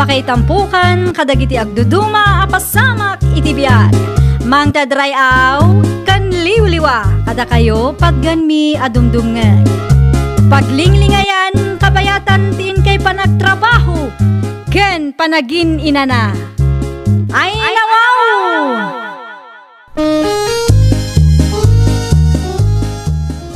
Pakaitampukan kadagiti agduduma apasamak iti biag. Mang tadrayaw kan liwliwa kada kayo pagganmi adumdumngeg. Paglinglingayan kabayatan tin kay panagtrabaho ken panagin inana. Ay nawaw!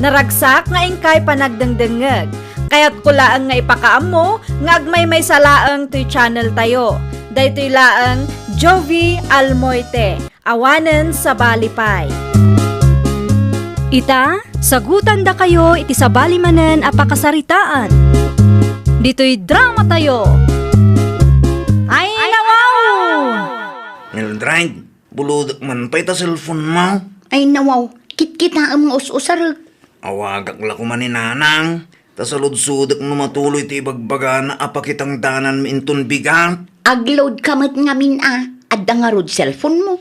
Naragsak nga ingkay panagdengdengeg. Kaya't kulaang nga ipakaam mo, nga agmay may salaang to'y channel tayo. Dahito'y laang Jovi Almoite, awanen sa Balipay. Ita, sagutan da kayo iti sa balimanen apakasaritaan. Dito'y drama tayo. Ay nawaw! Mildred, buludak man pa'y ta cellphone mo. Ay nawaw, kit-kita ang us-usar. Awagak la ko man ni nanang. Tasalud-sudak no matuloy ti ibagbaga na apakitang danan minton bigat. Agload kamat ngamin at dangarod cellphone mo.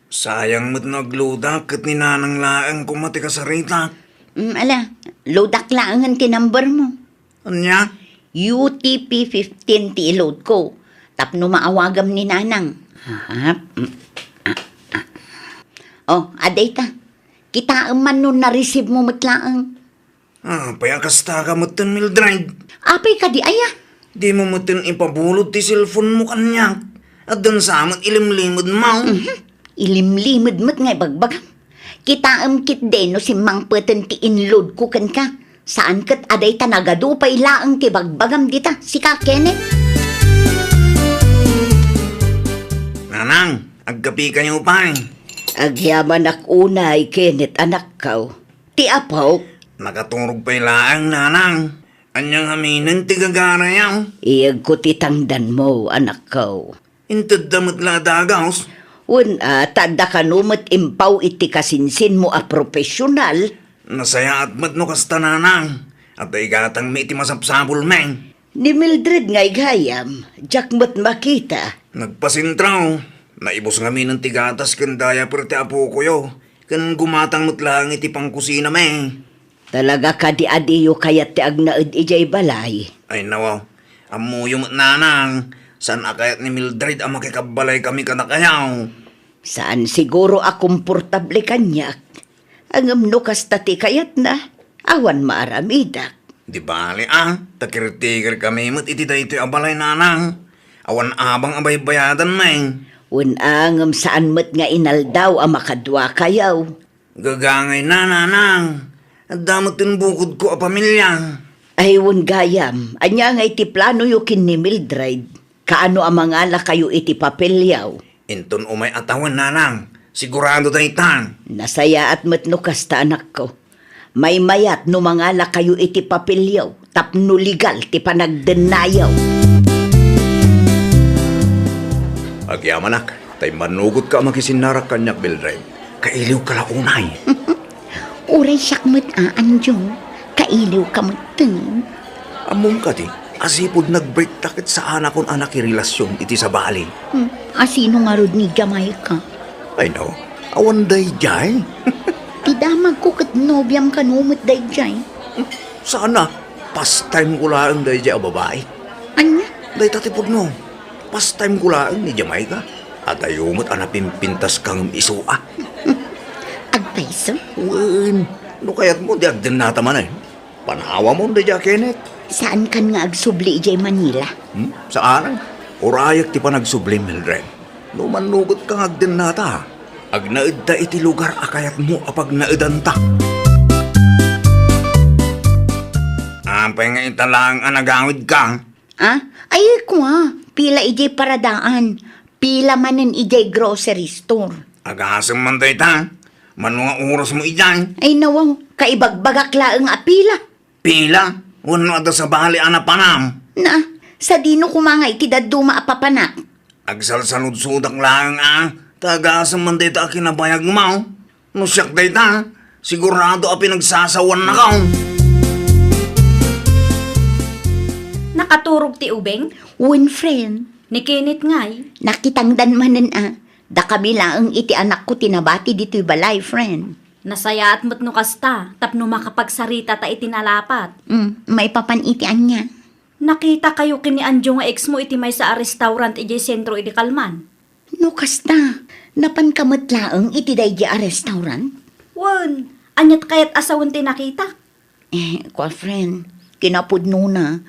Sayang mo't naglodak kat ni nanang laang kumati ka sa rita. Ala, loadak lang ang tinumber mo. Anya? UTP 15 ti load ko. Tapno maawagam ni nanang. Oh, aday ta. Kita man nun na-receive mo matlaang. Payakasta ka mo'ten Mildred. Apay ka di aya. Di mo mo'ten ipabulot ti cellphone mo kanyak. At dun sa amat ilimlimod mo. Ilimlimod mo't ngay bagbagam. Kita kit den no si mang peten ti inload ko kan ka. Saan kat aday ta nagadupay laang ti bagbagam dita si ka Kenneth. Nanang, agkapi kayo pa eh. Agyaman ak unay Kenneth anak kaw. Ti apaw. Nakaturog pa'y laang nanang. Anyang haminin ti gagara yaw. Iyag ko titangdan mo anak kaw. Intad damot la dagaws. Tanda ka numat impaw iti kasinsin mo a profesional. Nasaya at mat no kasta nanang. At ay gatang may iti masapsabol meng. Ni Mildred ngay gayam, jak mat makita. Nagpasintraw. Naibos ngami ng tigatas kan daya per ti apo ko yo. Kan gumatang mo't lang iti pangkusina meng. Talaga ka di adiyo kayat ti agnaed ijay balay. Ay nawaw. Amuyo mo't nanang. Saan akayat ni Mildred ang makikabalay kami kanakayaw? Saan siguro a komportable kanyak? Ang amno kasta ti kayat na, awan maaramidak. Di bali takir-tikir kami mo't iti daytoy abalay nanang. Awan abang abay bayadan meng. Angam saan mat nga inaldaw a makadwa kayaw. Gagangay na nanang. At damot din bukod ko a pamilya. Ay gayam, anya nga iti plano yukin ni Mildred. Kaano ang mga ala kayo iti papelyaw? Inton umay atawan nanang. Sigurado tayo tan. Nasaya at matno kasta anak ko. May mayat no mga ala kayo iti papelyaw. Tapno legal ti panagdenayaw. Agyamanak, tay manugot ka makisinarak kanyak Mildred. Kailiw ka launay. Uray sakmat anjong. Kailiw ka matin. Among ka di, asipod nag-break takit sa anak kong anak irelasyon iti sa bali. Asino nga rod ni Jamaica? I know, awan day jay. Tidamag ko kat nobyam kanumot day jay. Sana, pastime ko lang day jay a babae. Anya? Day tatipod mo, pastime ko lang ni Jamaica. At ayumot anapimpintas kang isua. Agpaiso? Wen, no kayat mo di agden nataman eh. Panawa mo day jay Kenneth. Saan kan nga agsubli ijay Manila? Saan? Urayak ti panagsubli Mildred. No manugot kang agden nata. Agnaid da iti lugar akayat mo apag naidan ta. Ampay nga italang anagawid ka. Ay ko pila ijay paradaan. Pila manen ijay grocery store. Agasang man tayo ta. Manunga oras mo ijay. Ay nawaw, kaibagbagak laeng apila. Pila? Wano ada sa bali anapanam. Na, sa dino kumanga iti daduma apapanak. Agsalsalud-sudak lang Tagasang man tayo ta kinabayag mo. No siyak tayo ta. Sigurado a pinagsasawan na ka. Nakaturog ti ubeng? One friend, Ni Kenneth ngay. nakitangdan manen Da kami lang iti anak ko tinabati dito'y balay, friend. Nasaya at matno kasta, tapno makapagsarita ta itinalapat. May papanitian niya. nakita kayo kini Anjo nga ex mo iti may sa restaurant iti sentro iti Kalman. No kasta, napankamot laang iti daydi a restaurant? Wan, anyat kayat asawon ti nakita. Kwa friend, kinapudno na,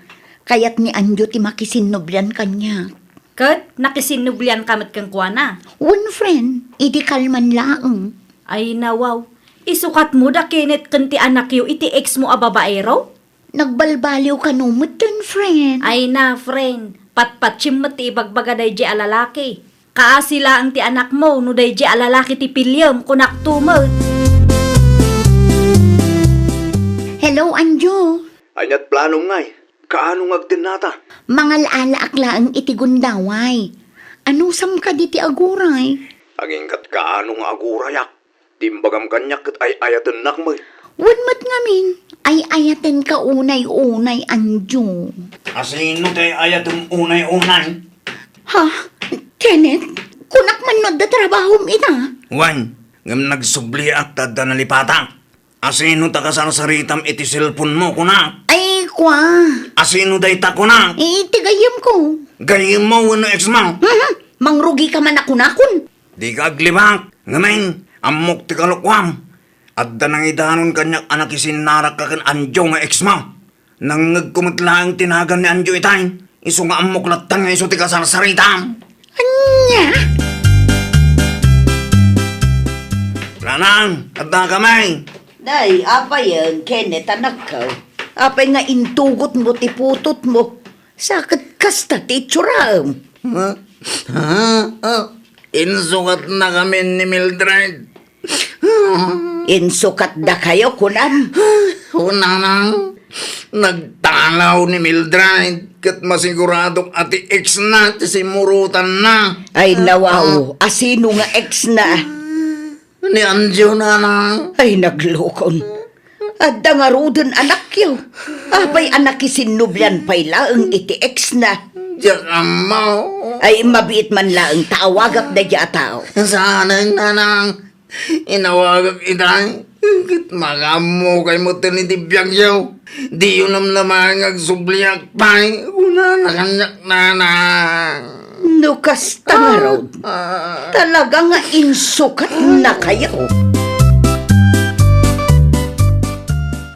kayat ni Anjo ti makisinublan kanya. Kat, nakisinublian kamat kang kuana. One friend, iti kalman laang. Ay nawaw, isukat mo da kinit kanti anak yu iti ex mo a babaero? Nagbalbaliw ka numot dun, friend. Ay na, friend, patpatsim mo ti ibagbaga day di alalaki. Kaasila ang ti anak mo no day di alalaki ti pilyam kunak tumot. Hello, Anjo. Anyat planong ngay. Kaano ngagdin nata? Mangal ala akla ang iti gundaway. Ano sam ka di ti aguray? Agingkat kaano nga agurayak. Timbagam kanyak kat ay ayatan nakmoy. Wanmat ngamin, ay ayaten ka unay-unay, Anjo. Asino tayo ayatan unay-unay? Ha? Kenneth, kunak man no da trabahom ita. Wan, ngam nagsubli at tada nalipatang. Asino ta kasarasaritam iti cellphone mo kunak? Ay, kwa. Asino day ta kunak? Iti gayam ko. Gayim mo wano ex mo. Mangrugi ka man ako nakon. Di ka aglibak. Ngamen, amok ti kalukwam. At da nang idanon kanyak anak isinarak ka kan Anjo nga ex mo. Nang nagkumatlaang tinagan ni Anjo itay. Iso nga amok latang nga iso ti kasarasaritam. Anya? Lanang, at na kamay. Day, apa yan, Kenneth, anak ka? Apay nga intugot mo, tiputot mo. Sakit kasta, titsuram. Insukat na kami ni Mildred. Insukat da kayo, kunan. Unang nagtalaw ni Mildred kat masiguradong ati ex na si murutan na. Ay, nawaw, asino nga ex na. Ni Anjo na lang. Ay, naglokon. At dangarudan anak yo. Apay anak isinublan pay laang iti ex na. Diyak mo. Ay, mabiit man laang taawagap da dya tao. Sanang nanang. Inawagag itang. Kit magamo kay mo tinitibiyag yaw. Di yun naman agsubliyak pa'y. Una na kanyak nanang. Nukas tangarod. Talaga nga insukat na kayo.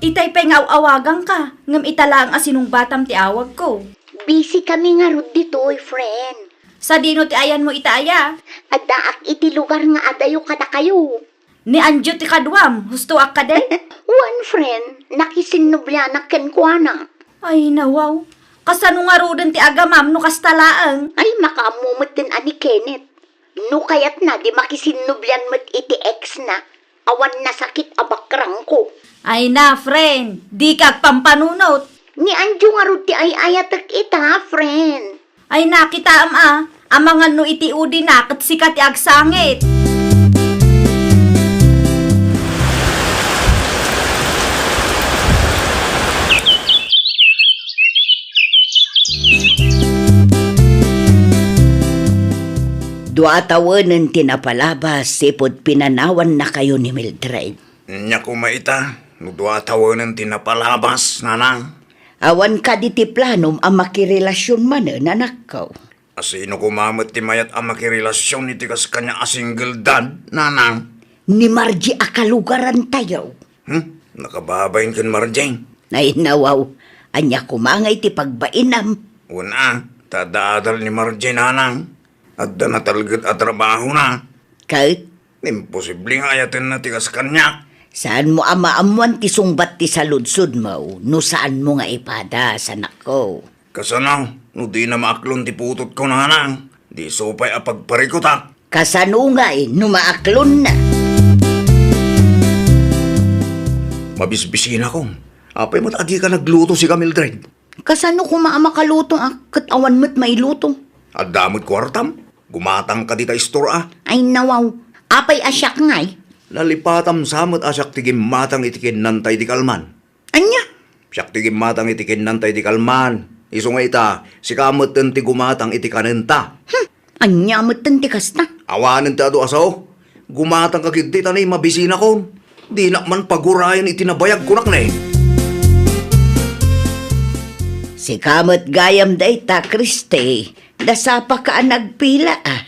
Itay pa'y ngaw-awagang ka, ngam itala ang asinong batam ti awag ko. Busy kami nga rod dito, friend. Sa dino ti ayan mo itaya. At daak iti lugar nga adayo kada kayo. Ni Anjo ti kadwam, husto ak ka de? One friend, nakisinublanak ken kuana. Ay nawaw, kasano nga rodan ti agamam no kastalaang. Ay, makamumot din ani Kenneth. No kayat na, di makisinublan mo't iti ex na. Awan na sakit abakrang ko. Ay na, friend, di kag pampanunot. Ni Anjo nga rod ti ay ayatak ita, friend. Ay nakita amangan no iti udi na kat sikat ti agsangit. Dua tawanan tinapalabas, sipod pinanawan na kayo ni Mildred. Nya kumaita. Nudwa tawanan tinapalabas, nanang. Awan ka di ti planom ang makirelasyon man anak ko. Asino kumamot ti mayat ang makirelasyon iti kas kanya a single dad, nanang. Ni Margie akalugaran tayo. Nakababayin kan Marjeng. Nainawaw, anya kumangay ti pagbainam. Una, tadaadal ni Marjeng, nanang. At da natalgad at trabaho na. Kahit Imposible nga ayatin na tigas kanya. saan mo amaamuan ti sungbat ti saludsud mo, no saan mo nga ipada sa nako. Kasanaw, no di na maaklon ti putot ko nanang. Di supay apagparikot ha. Kasano nga no maaklon na. Mabisbisin ako. Apay mo't adi ka nagluto si Mildred. Kasano kung maamakaluto kat awan mo't mailuto. At damot kwartam. Gumatang ka dita istora. Ay nawaw, apay asyak ngay. Lalipatam samot asyak tigim matang itikin nantay di kalman. Anya? Siyak tigim matang itikin nantay di kalman. Iso nga ita, si kamot ti gumatang itikanenta. Anya mo't tanti kasta. Awanin ti ado asaw. Gumatang ka kinti tanay mabisina ko. Di na man pagurayan itinabayag kunak na eh. Si kamot gayam day ta, Kriste. Dasapa ka nagpila ah.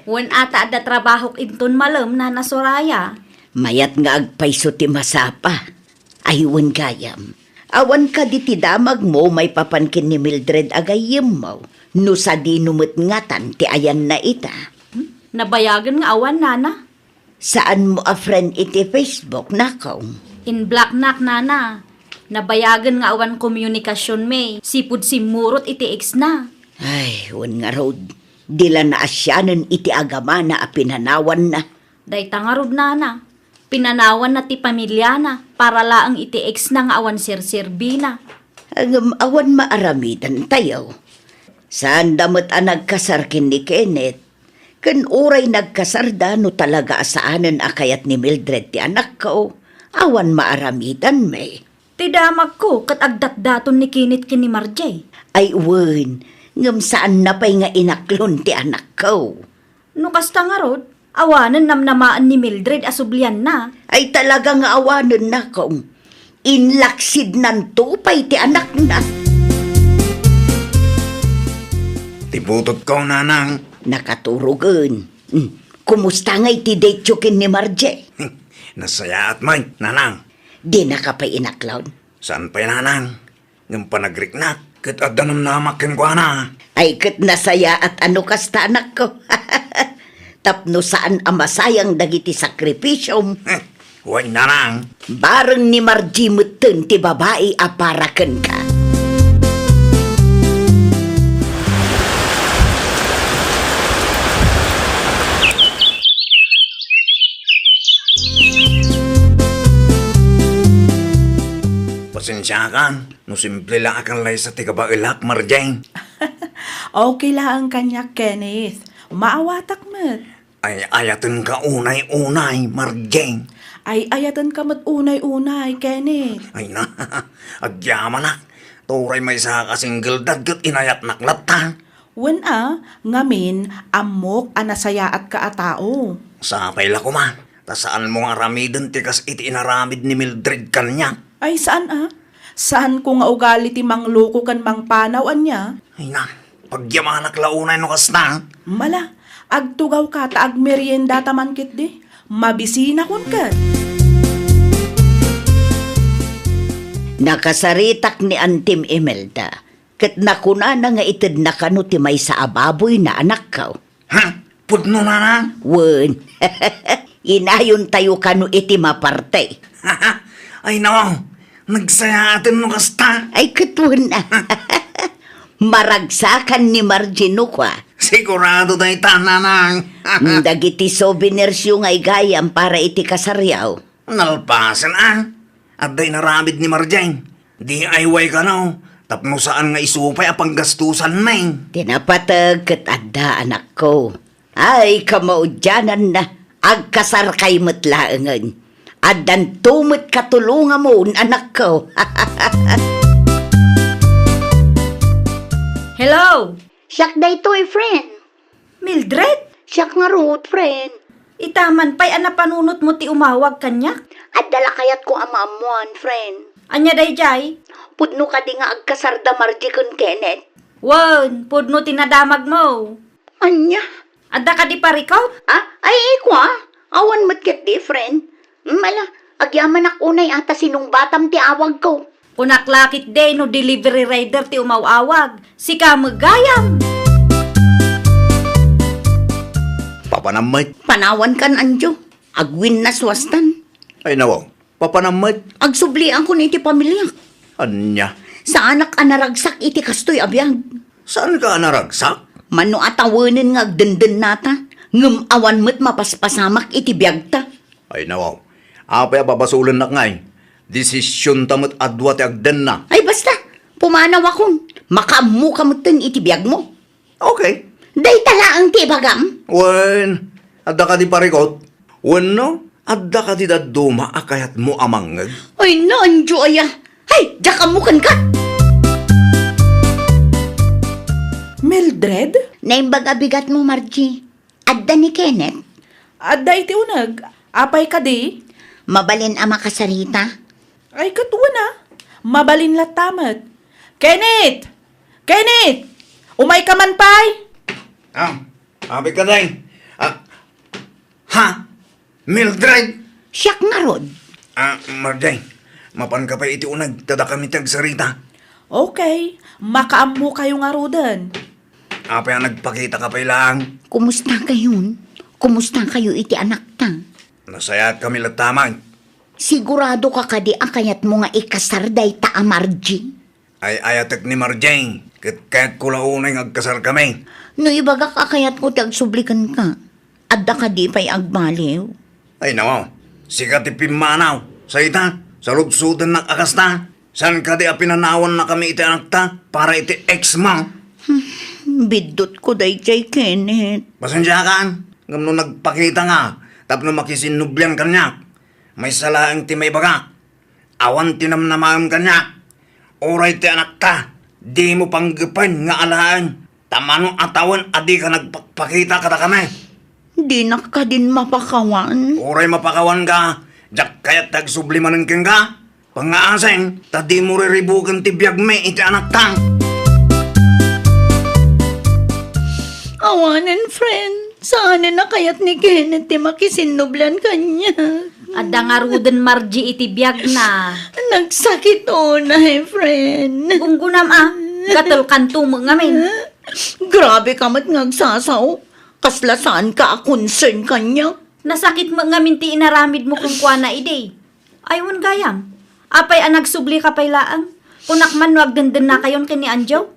Wen ata ada trabaho inton malam Nana Soraya. Mayat nga agpayso ti masapa. Aywan gayam. Awan ka di ti damag mo may papankin ni Mildred agayim mo. No sa di numutngatan ti ayan na ita. Nabayagan nga awan Nana. Saan mo a friend iti Facebook nakaw? In black nak Nana. Nabayagan nga awan komunikasyon may. Sipud simurot iti ex na. Ay, wan nga road. Dila na asyanan iti agama na a pinanawan na. Dayta nga rod Nana. Pinanawan na ti pamilya na para laang iti ex na nga awan sir-sirbina. Ang awan maaramidan tayo. Saan damot ang nagkasarkin ni Kenneth? Kan uray nagkasarda no talaga asaanan akayat ni Mildred ti anak ko. Awan maaramidan may. Tidamag ko kat agdat-daton ni Kinit kini Marjay. Ay wen, ngam saan na pa'y nga inaklon ti anak ko. No kasta nga rod, awanan namnamaan ni Mildred asublian na. Ay talaga nga awanan na kong. Inlaksid ng tupay ti anak na. Tibutot ko, nanang. Nakaturugan. Kumusta nga iti detyokin ni Marje? Nasaya at may, nanang. Di na ka pa inaklaw. Saan pa'y nanang? Ngam panagriknat, kat adanam namakin ko na. Ay kat nasaya at ano kasta anak ko. Tapno saan amasayang dagiti sakripisyom. Huwag nanang. Bareng ni Marji meten ti babae aparaken ka. Pasensya kan, no simple lang akan lay sa tigabailak, Marjeng. Okay lang kanya, Kenneth. Maawatak mat. Ay ayatan ka unay-unay, Marjeng. Ay ayatan ka mat unay-unay, Kenneth. Ay na, agyaman na. Turay may sa kasingle daggat inayat naklatan. Wen ngamin, amok anasaya at kaatao. Sapay la ko man. Tasaan mo nga ramidin tikas iti inaramid ni Mildred kanya. Ay saan Saan ko nga ugali ti mangloko kan mangpanawan niya? Ay na, pagyamanak launay no kasta. Mala, agtugaw ka ta agmerienda taman kit di. Mabisina kun kat. Nakasaritak ni Antim Imelda. Kat nakuna na nga itid na kano ti may sa ababoy na anak ko. Ha? Pudno na na? Wen, inayon tayo kano iti maparte. Ay nawaw, nagsaya atin no kasta. Ay katun na. Maragsakan ni Margino kwa. Sigurado tayo tananang. Dagiti souvenirs yung ay gayam para iti kasaryaw. Nalpasan At day naramid ni Marjeng. Di ay way ka no. Tapno saan nga isupay apang gastusan may. Tinapatag kat adda anak ko. Ay kamaudyanan na. Agkasar kay matlaangan. Addan tumot katulungan mo anak ko. Hello! Siyak day to friend. Mildred? Siyak nga root friend. Itaman pa'y anapanunot mo ti umawag kanyak. At dala kayat ko amamuan friend. Anya day jay? Pudno ka di nga agkasarda Margie kun Kenneth. Wan, pudno tinadamag mo. Anya? Adda ka di parikaw? Ay ikwa. Awan matkit di friend. Mala, agyaman unay ata sinong batam ti awag ko. Kunaklakit day no delivery rider ti umawawag. Si kamagayam. Papanamay. Panawan kan anjo. Agwin na swastan. Ay nawaw, papanamay. Agsublian ko ni iti pamilya. Anya, Sa anak anaragsak iti kastoy abiyag. saan ka naragsak? Mano atawanin nga agdenden nata. Ngem awan mo't mapaspasamak iti biyagta. Ay nawaw, apay babasulan na ngay. Desisyon tamot adwa ti agden na. Ay basta, pumanaw akong. Makamu kamutin iti biyag mo. Okay. Day talaang ti bagam. Wen, adda ka di parikot. Wen no, adda ka di daduma akayat mo amangag. Ay na, anjo aya. Ay, jakamukan ka. Mildred? Naimbag abigat mo, Margie. Adda ni Kenneth. Adda iti unag. Apay ka di? Mabalin ama kasarita. Ay katuwa na. Mabalin latamat. Kenneth! Kenneth! Umay ka man, pay! Abi ka day. Ha? Mildred? Siyak nga rod. Marday, mapan ka pa iti unag, tada kami tagsarita. Okay, makaammo kayo nga rodan. Apa ang nagpakita ka pa ilang? Kumusta kayon? Kumusta kayo iti anak ta? Nasaya kami latamag. Sigurado ka kadi akayat mo nga ikasarday ta Margie. Ay ayatek ni Marjay, kahit kulaunay ngagkasar kami. No ibaga kakayat ko tagsublikan ka. Adda ka di pa'y agbaliw. Ay nawaw, sikat ipimanaw. Sa ita, sa lugsudan ng akasta. San ka di apinanawan na kami iti anak ta para iti ex mo? Bidot ko day kay Kenneth. Pasensya ka, ngam no nagpakita nga, tapno makisinubyan kanya. May salaang ti may baga. Awan tinamnamam kanya. Oray ti anak ta, di mo panggapan nga alaan. Tamano atawan adi ka nagpakita kada kami. Di na ka din mapakawan. Oray mapakawan ka, jak kayat tagsublimanan keng ka. Pangaaseng, tadi mo riribukan ti biyag me iti anak ta. Awanan, friend. Saan na kayat ni Kenneth ti makisinublan kanya? Adda nga ruden Margie iti biyag na. Nagsakit na friend. Gunggunam gatal kanto mo ngamin. Grabe ka mat ngagsasaw. Kasla saan ka concern kanya? Nasakit mo ngamin ti inaramid mo kung kwa na ide. Aywan gayam. Apay nagsubli ka pay laang. Kunak man wag denden na kayon kani Anjo.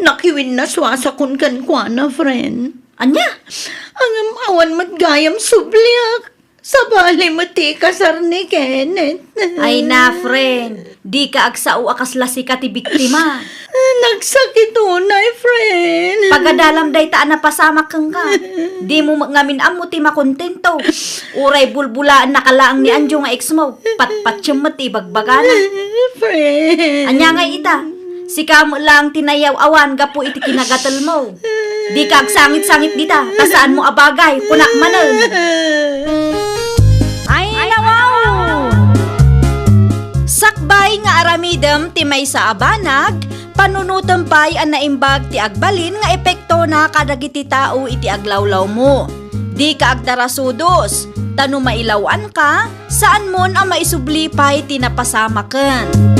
Nakiwin na swasa kun kan kwa na friend. Anya? Ang awan mat gayam subliak. Sabali mati kasar ni Kenneth. Ay na, friend. Di ka agsao akasla si ka ti biktima. Nagsakit unay, friend. Pagadalam day taan na pasamak kang ka. Di mo ngamin amo ti makontento. Uray bulbulaan nakalaang ni Anjo nga ex mo. Patpatsyung mati bagbagana. Friend. Anya nga ita. Si kamo lang tinayaw awan gapo iti kinagatal mo. Di ka agsangit-sangit dita. Tasaan mo abagay. Punak manan. Ay, nawaw! Sakbay nga aramidem ti may sa abanag, panunutampay ang naimbag ti agbalin nga epekto na kadagiti tao iti aglawlaw mo. Di ka agdarasudos, tano mailawan ka, saan mon ang maisublipay ti napasamaken.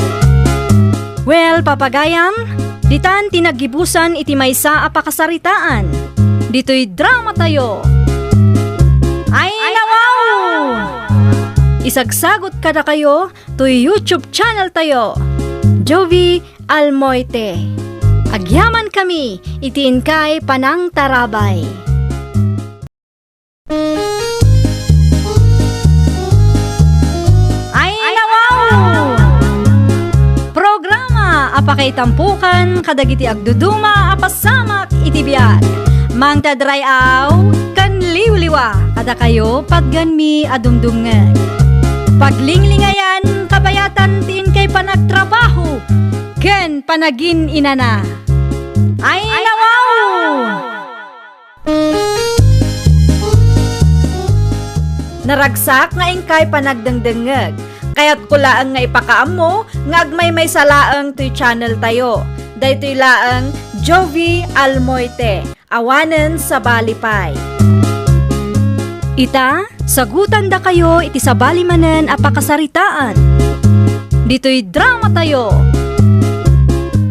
Well, papagayam, ditan tinagibusan iti maysa a pakasaritaan. Dito'y drama tayo. Ay, nawaw! Isagsagot kada kayo to YouTube channel tayo. Jovi Almoite. Agyaman kami, itiin kay Panang Tarabay. Ay, nawaw! Programa apakay tampukan kadagiti agduduma apasamak itibiyag. Mang tadrayaw kan liwliwa kada kayo pagganmi adumdumngeg. Paglinglingayan kabayatan tiin kay panagtrabaho ken panagin inana. Ay nawaw! Naragsak nga ingkay panagdengdengeg. Kaya't kulaang nga ipakaam mo nga agmay may salaang to'y channel tayo. Daytoy laang Jovi Almoite. Awanen sa balipay. Ita, sagutan da kayo iti sabali manen apakasaritaan. Dito'y drama tayo.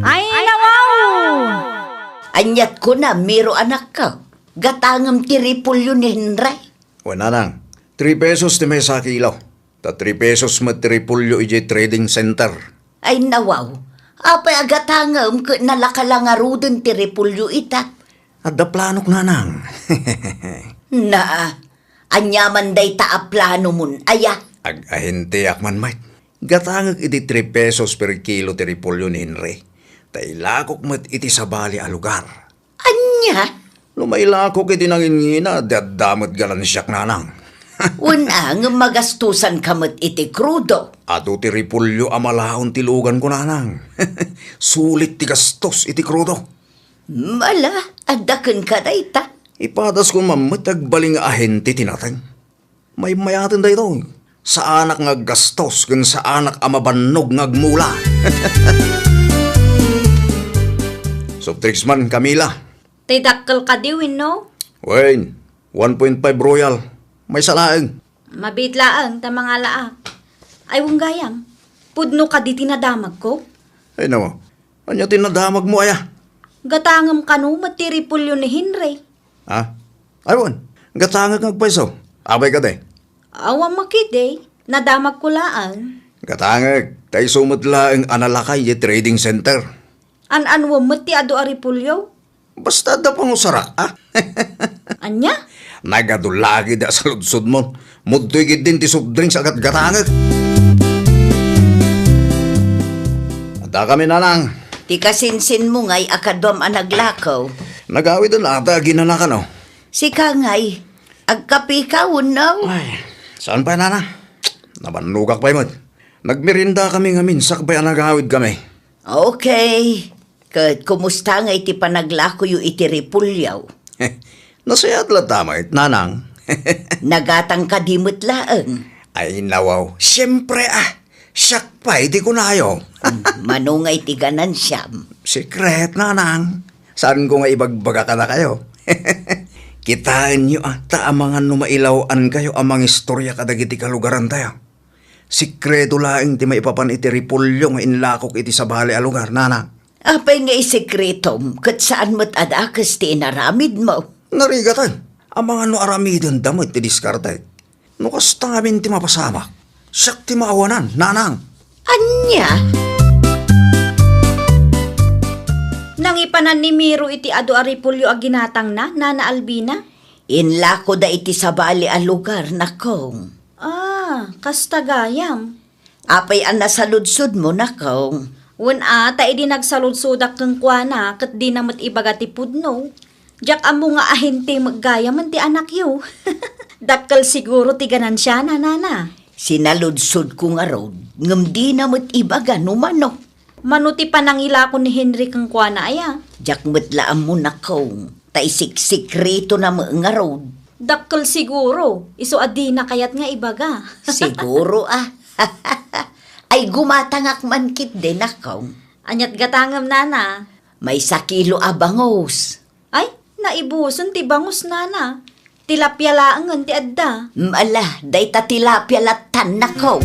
Ay, nawaw! Anyat ko na, miro anak ka. Gatangam tiripulyo ni Henry. Wala nang, 3 pesos ti may sa kilaw. Ta 3 pesos matripulyo iji trading center. Ay nawaw. Apay agatangam ka nalakalangaro dun tiripulyo ita. Adda planok na nang. Na, anyaman day taaplano mun, aya. Ag-ahente akman mait. Gatangag iti 3 pesos per kilo ti repolyo ni Henry. Tailakok mat iti sabali a lugar. Anya? Lumailakok iti nangingina, dadamot galan siyak nanang. Unang magastusan kamot iti krudo. Ato ti repolyo amalaon ti lugan ko nanang. Sulit ti gastos iti krudo. Mala, adakan ka na ita. Ipadas ko mamatag baling ahente tinatang. May mayatin da ito. Sa anak nga gastos kung sa anak amabanog ngagmula. Soft drinks man, Camila. Tay dakkel ka diwin, no? Wayne, 1.5 Royal. May salaang. Mabitlaang ta mga laak. Ay wong gayam. Pudno ka di tinadamag ko. Ay naman, anya tinadamag mo aya? Gatangam kanu matiripulyo ni Henry. Ha? Aywan, gatangag nagpaiso. Abay ka de. Awang makide, nadamag ko laan. Gatangag, tayo sumutla ang analakay di trading center. An-anwa mati ado aripulyo. Basta da pang usarak, ha? Anya? Nagadulagi da sa ludsod mo. Mudtoy gid din ti soft drinks agad gatangag. Ada kami nanang. Ti kasinsin mo ngay akadwam ang naglakaw. Nagawid na ata ginanakan, no? Si Kangay, agkapikawon no? Ay, saan pa nana? Nabanlugak pa yun. Nagmerinda kami nga minsak pa nagawid kami. Okay. Kat kumusta nga iti panaglako yu iti ripulyaw? Nasayat la tama nanang. Nagatang kadimot laeng. Ay nawaw, siyempre siyak pa, hindi ko na ayaw. Manungay ti ganan siyam. Secret, nanang. Saan ko nga ibagbaga ka na kayo? Kitaan nyo ta amangan numailawan kayo amang istorya kadagiti kalugaran tayo. Sikreto laing ti maipapan iti ripulyo nga inlakok iti sa bali a lugar, nanang. Apay nga isekretom, kat saan mo't adakas ti inaramid mo? Narigatan, amangan no aramidon damot ti diskarte. No kasta ngamin ti mapasamak. Siyak ti maawanan, nanang. Anya? Nang ipanan ni Miro iti ado aripulyo a ginatang na, Nana Albina? Inlako da iti sa bali a lugar na kong. Kasta gayam. Apay ang nasaludsod mo na kong. Wen ta idi nagsaludsudak kang kuana ket di namat ibaga ti pudno. Jak amo nga ahente maggaya man ti anak yo. Dakkel siguro ti ganan siya na nana. Sinaludsod ko nga road, ngam di na mo't ibaga numano. Manuti panangila ko ni Henry kang kuana aya. Jak mo't laam mo na kong. Taisik-sikrito na mo nga road. Dakkel siguro. Iso adi na kayat nga ibaga. Siguro Ay gumatangak man kit din akong. Anyat gatangam nana. May sakilo abangos. Ay, naibuson ti bangus nana. Tilapia laangan ti adda. Mala, day tatilapya latan na kong.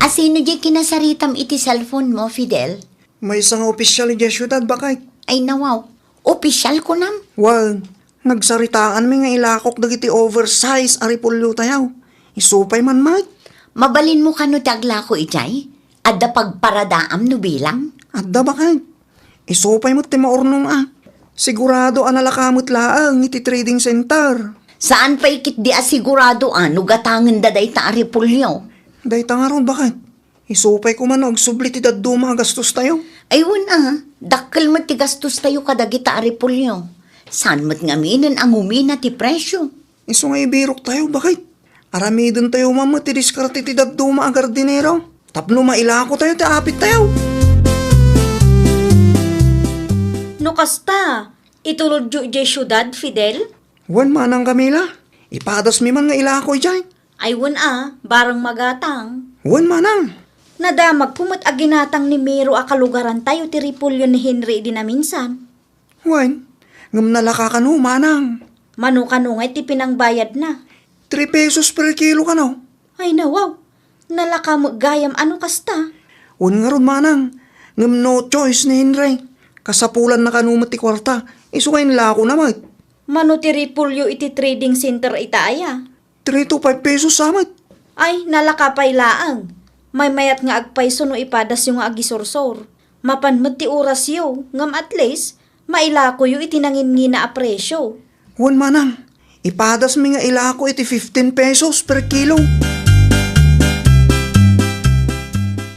Asino di kinasaritam iti cellphone mo, Fidel? May isang opisyal di syudad bakay. Ay nawaw, opisyal ko nam. Well, nagsaritaan mi nga ilakok dagiti oversize aripulyo tayaw. Isupay man mat. Mabalin mo kano tagla ko itay? Adda pagparadaam no bilang? Adda bakay. Isupay mo ti maurnong Sigurado analakamot laang iti trading center. Saan pa ikit di asigurado ano gatangan daday ta aripulyo? Day tangaron bakit? Isupay ko man og subli ti daduma gastos tayo. Ay wala, dakkel mo ti gastos tayo kadagita aripulyo. Saan mo't ngaminan ang umina ti presyo? Iso nga ibirok tayo bakit? Aramidon tayo mama ti diskarte ti daduma ang gardinero. Tapno mailako tayo ti apit tayo. No kasta, itulod jo di syudad, Fidel? Wan manang Camila. Ipadas mi man nga ilako jay. Ay wen barang magatang. Wan manang. Nadamag kumot aginatang ni Miro a kalugaran tayo ti ripulyo ni Henry di na minsan. Wan, ngam nalaka ka no manang. Mano-kanungay ti pinangbayad na. 3 pesos per kilo ka no. Ay nawaw, nalaka mo gayam ano kasta? Wan nga ron manang. Ngam no choice ni Henry. Kasapulan na kanumat ti kwarta. Iso kayo lako naman. Mano ti ripulyo iti trading center itaaya. 3 to 5 pesos samat. Ay, nalaka pay laang. May mayat nga agpayso no ipadas yung agisursor. Mapanmat ti oras yo, ngam at least, mailako yu itinangin na a presyo. Wan manang. Ipadas mi nga ilako iti 15 pesos per kilo.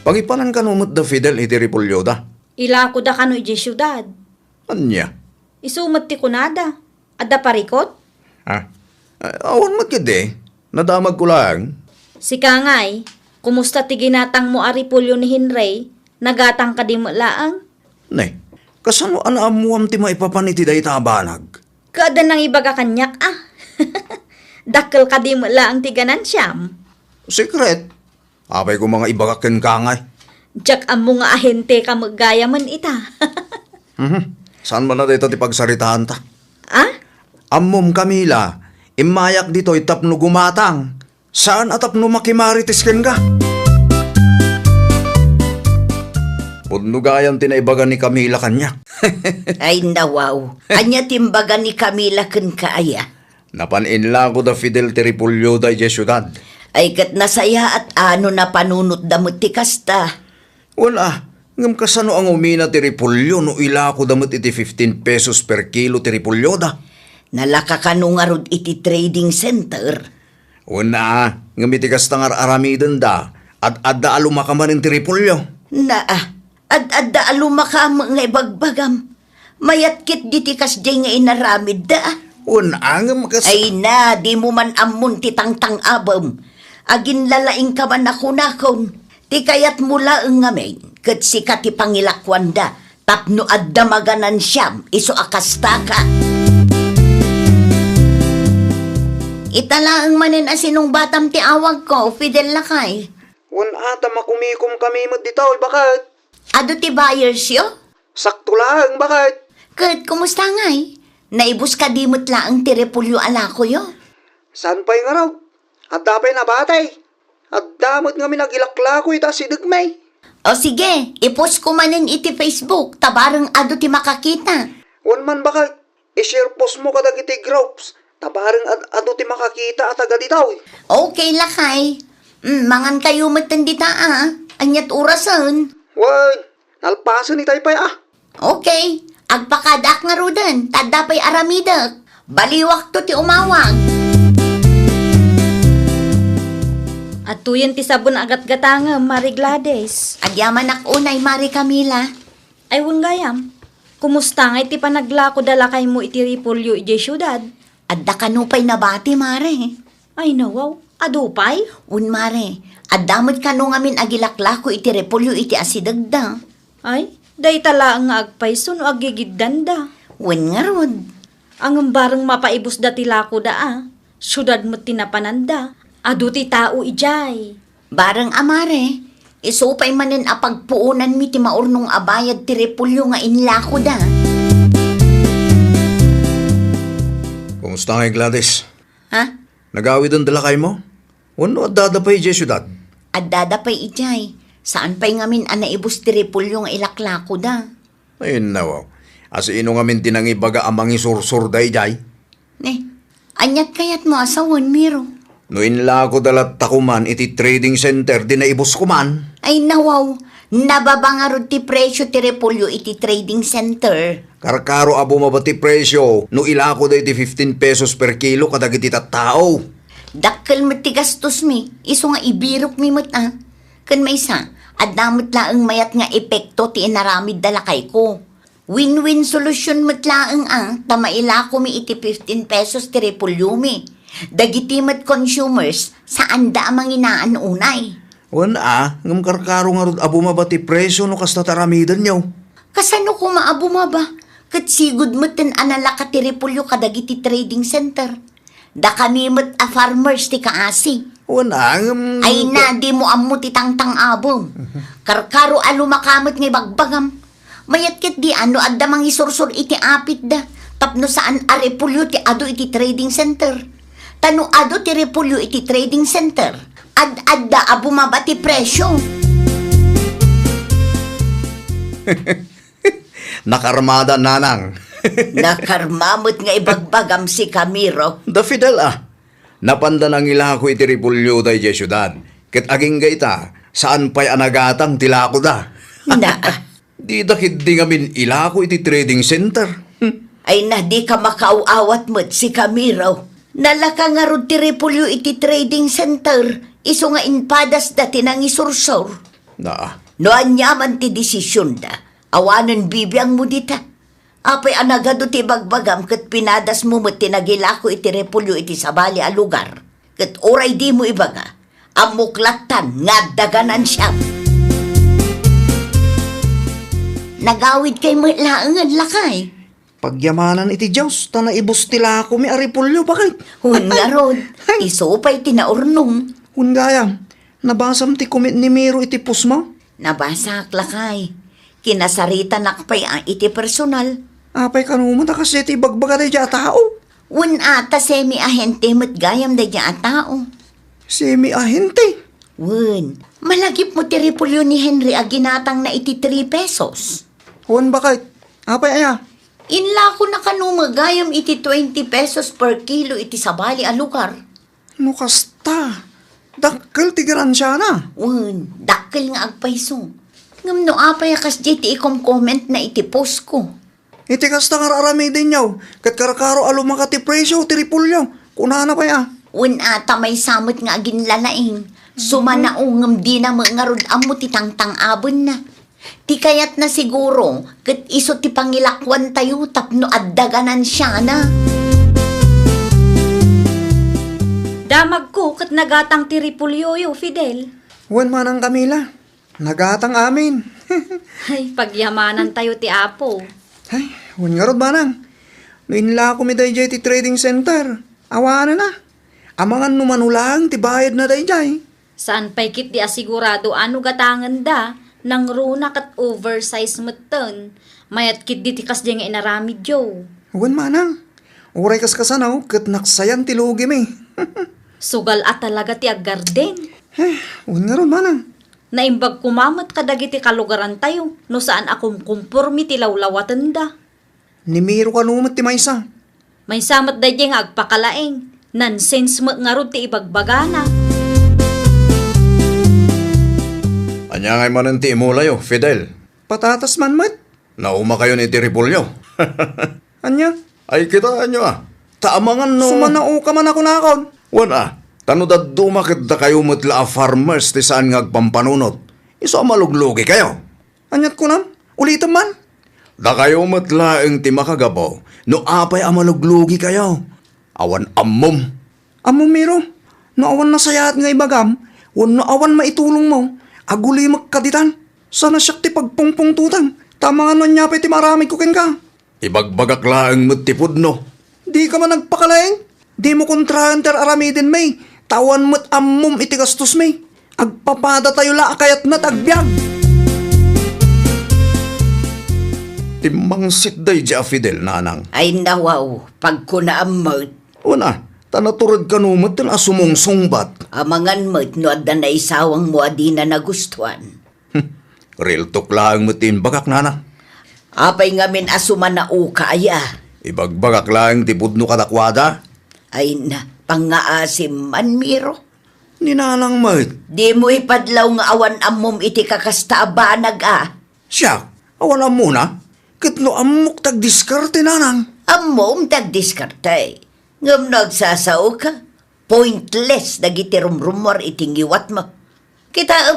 Pagipanan kanumot da Fidel iti ripulyo da. Ilako da kano iti syudad. Anya? Isumat ti kunada. Adda parikot? Awan magkide. Nadamag ko lang. Si Kangay, kumusta ti ginatang mo aripulyo ni Henry? Nagatang ka di mo laang? Ne, kasano anaamuam ti maipapaniti day tabanag? Kada nang ibaga kanyak Dakkel ka di mo laang ti ganan siyam. Secret. Apay ko mga ibagakin Kangay. Jak amo nga ahente ka maggaya man ita. Saan man na dito ti pagsaritahan ta? Ah? Ammom Camila, imayak dito itapno gumatang. Saan atapno makimaritis ken ka? Pudnugayan tinaibagan ni Camila kanya. Ay nawaw, anya timbaga ni Camila ken kaaya. Napaninla ko da Fidel Teripulyo da Jesyudad. Ay kat nasaya at ano na panunot damot ti kasta. Wala, ngam kasano ang umina ti Repulyo no ila ko damot iti 15 pesos per kilo ti Repulyo da. Nalakakanungarod iti trading center. Una, ngam iti kastangar aramiden da at adda alumakaman ti Repulyo. Adda alumaka nga ibagbagam. Mayat kit ditikas di nga inaramid da. Una, ngam Ay na, di mo man amun ti tangtang abam. Agin lalaing ka man ako nakon. Ti kayat mula ang ngamin, kat si ti pangilakwanda, tapno adda maganan siyam, iso akasta ka. Italaang manin asinong batam ti awag ko, Fidel Lakay. ata makumikom kami mo dito, bakit? Ado ti buyers yo? Sakto lang, bakit? Kat, kumusta ngay? Naibus ka dimot laang ti repulyo alako yo? Saan pa'y nga raw? At dapay na batay. At damot nga minagilakla ko ita si Dugmay. O sige, ipost ko manin iti Facebook, tabarang ado ti makakita. Wan man bakit? I-share post mo kadag iti groups. Tabarang ado ti makakita at agad itaw. Okay, Lakay. Mangan kayo matandita anyat orasan. Wan, nalpasan itay pa'y Okay, agpakadak nga rudan, tadapay aramidak. Baliwak to ti umawang. At tuyen ti sabon agat-gatanga, Mari Gladys. Agyaman ak unay, Mari Camila. Ay, gayam. Kumusta nga iti panaglako dala kay mo iti Repulyo iti syudad? Adda kanupay nabati, Mare. Ay, nawaw. Adupay? Mare, addamot kanu ngamin agilaklako iti repulyo iti asidagda. Ay, day tala nga agpayso no agigiddan da. Nga rod. Ang barang mapaibos da tilako da Syudad mo tinapananda. Adu ti tao ijay. Barang amare, isupay manin apagpuunan mi ti maurnong abayad ti repulyo nga inlako da. Kumusta nga Gladys? Ha? Nagawid ang dala kay mo? Wano at dadapay di syudad? Addada pa'y ijay. Saan pa'y ngamin anaibus ti repulyo nga ilaklako da? Ayun na wow. As ino nga min tinangibaga amang isursur da ijay. Anyat kayat mo asawan, Miro. No inla ko dalat takuman iti trading center di naibos ko man. Ay nawaw, nababangarod ti presyo ti repulyo iti trading center. Karkaro abo mabati presyo no ila ko da iti 15 pesos per kilo kadag iti tattao. Dakkel mo ti gastos mi, iso nga ibirok mi mat Kan may isa, adamot laang mayat nga epekto ti inaramid dalakay ko. Win-win solution mat laang tamaila ko mi iti 15 pesos ti repulyo mi. Dagitimat consumers, saan da amang inaan unay? Wan ngam karkaro nga rod abo mabati presyo no kasta taramidan nyaw. Kasano ko maabo ma ba? Kat sigud mo't analaka ti repulyo kadagiti trading center. Da kami mo't farmers ti kaasi. Wan ngam... Ay na, di mo ammo ti tangtang abom. Karkaro alumakamot nga bagbagam. Mayat kit di ano adda mang isursur iti apit da. Tapno saan a repulyo ti ado iti trading center. Tano ado ti repulyo iti trading center. Adda abumaba ti presyo. Nakarmada nanang. Nakarmamot nga ibagbagam si Camilo. Da Fidel Napanda nang ila ko iti repulyo da iti syudad. Ket aging gaita, saan pa'y anagatang tilako da. Di dakit di ngamin ila ko iti trading center. Ay na di ka makauawat mo't si Camilo. Nalaka nga rod ti repulyo iti trading center. Iso nga inpadas dati nang isursor. No anyaman ti desisyon da. Awanan bibiyang mo dita. Apay anagado ti bagbagam kat pinadas mo mo't tinagilako iti repulyo iti sabali a lugar. Kat oray di mo ibaga. Amuklatan nga daganan siya. Nagawid kay mo laangan lakay. Pagyamanan iti Diyos, tanaibos tila ako mi aripulyo, bakit? Hun nga rod, isupay tinaurnong. Hun gayam, nabasam ti kumit ni Miro iti pus mo? Nabasa lakay. Kinasarita nakpay ang iti personal. Apay kanuman ta kasi ti bagbaga day dya tao. Un ata semi-ahente mo't gayam da dya tao. Semi-ahente. Un, malagip mo ti repulyo ni Henry a ginatang na iti 3 pesos. Huwan bakit? Apay aya. Inla ko na kanumagayam iti 20 pesos per kilo iti sabali a lugar. No kasta. Dakkel ti garansya na. Un, dakkel nga agpaiso. Ngam no apay akas di ti ikom-comment na iti post ko. Iti kasta kararami din yaw. Kat karakaro alumaka ti presyo, ti ripulyo. Kunana pa ya. Un ata may samot nga ginlalaing. Sumanaungam di na mangarod amo ti tangtang abon na. Ti kayat na siguro, kat iso ti pangilakwan tayo tapno addaganan siya na. Damag ko kat nagatang ti repulyo, Fidel. Huwan manang Camila. Nagatang amin. Ay, pagyamanan tayo ti Apo. Ay, huwan nga rod manang. Noinla ko mi day ti trading center. Awana na. Amangan numanulang ti bayad na day jay. Saan pa'y kit di asigurado ano gatangan da, nang runa kat oversize muton. Mayat kit di tikas di nga inarami, Joe. Huwan manang. Uray kasanaw, kat naksayan ti lugi mi. Sugal at talaga ti aggarden. Eh, huwan nga rod manang. Naimbag kumamat kadagiti kalugaran tayo, no saan akong kumpurmi ti lawlawatan da. Nimiro ka numot ti maysa. May samat da nga agpakalaeng, nonsense mo nga rod ti ibagbagana. Anya ngay manan ti imulayo, Fidel. Patatas man mat. Nauma kayo ni ti repulyo. Anya? Ay kita anyo Taamangan no. Sumanao ka man ako nakon. Wana, tano da dumakit da kayo mutla a farmers ti saan nga agpampanunot. Iso maluglugi kayo. Anyat ko nam? Ulitan man? Da kayo mutla ang ti makagabaw. No apay a maluglugi kayo. Awan ammom. Amo miro. Naawan na sayat nga ibagam. Wan naawan maitulong mo. Aguli magkaditan. Sana siyak ti pagpungpungtutan. Tama nga nun niya ti maramig ko ken ka. Ibagbagak laang matipod no. Di ka man nagpakalaeng. Di mo kontrahan ter aramidin may. Tawan mo't ammom iti gastos may. Agpapada tayo la kayat na tagbyag. Timangsit day dya, Fidel, nanang. Ay nawaw, pagkunaam mo't. Una, tanaturad ka numot til asumungsungbat. Amangan mo't no adda na isawang mo adi na nagustuhan. Real talk laang matimbagak, nanang. Apay ngamin asuman na ukaya. Ibagbagak laang tipudno kadakwada. Ay na, pangaasim man miro. Ninanang mat. Di mo ipadlaw nga awan amom iti kakasta abanag Siya, awalan muna. Kitno amok tagdiskarte, nanang. Amom tagdiskarte. Ngam nagsasaw ka. Pointless dagiti rumrumor itingiwat mo. Kita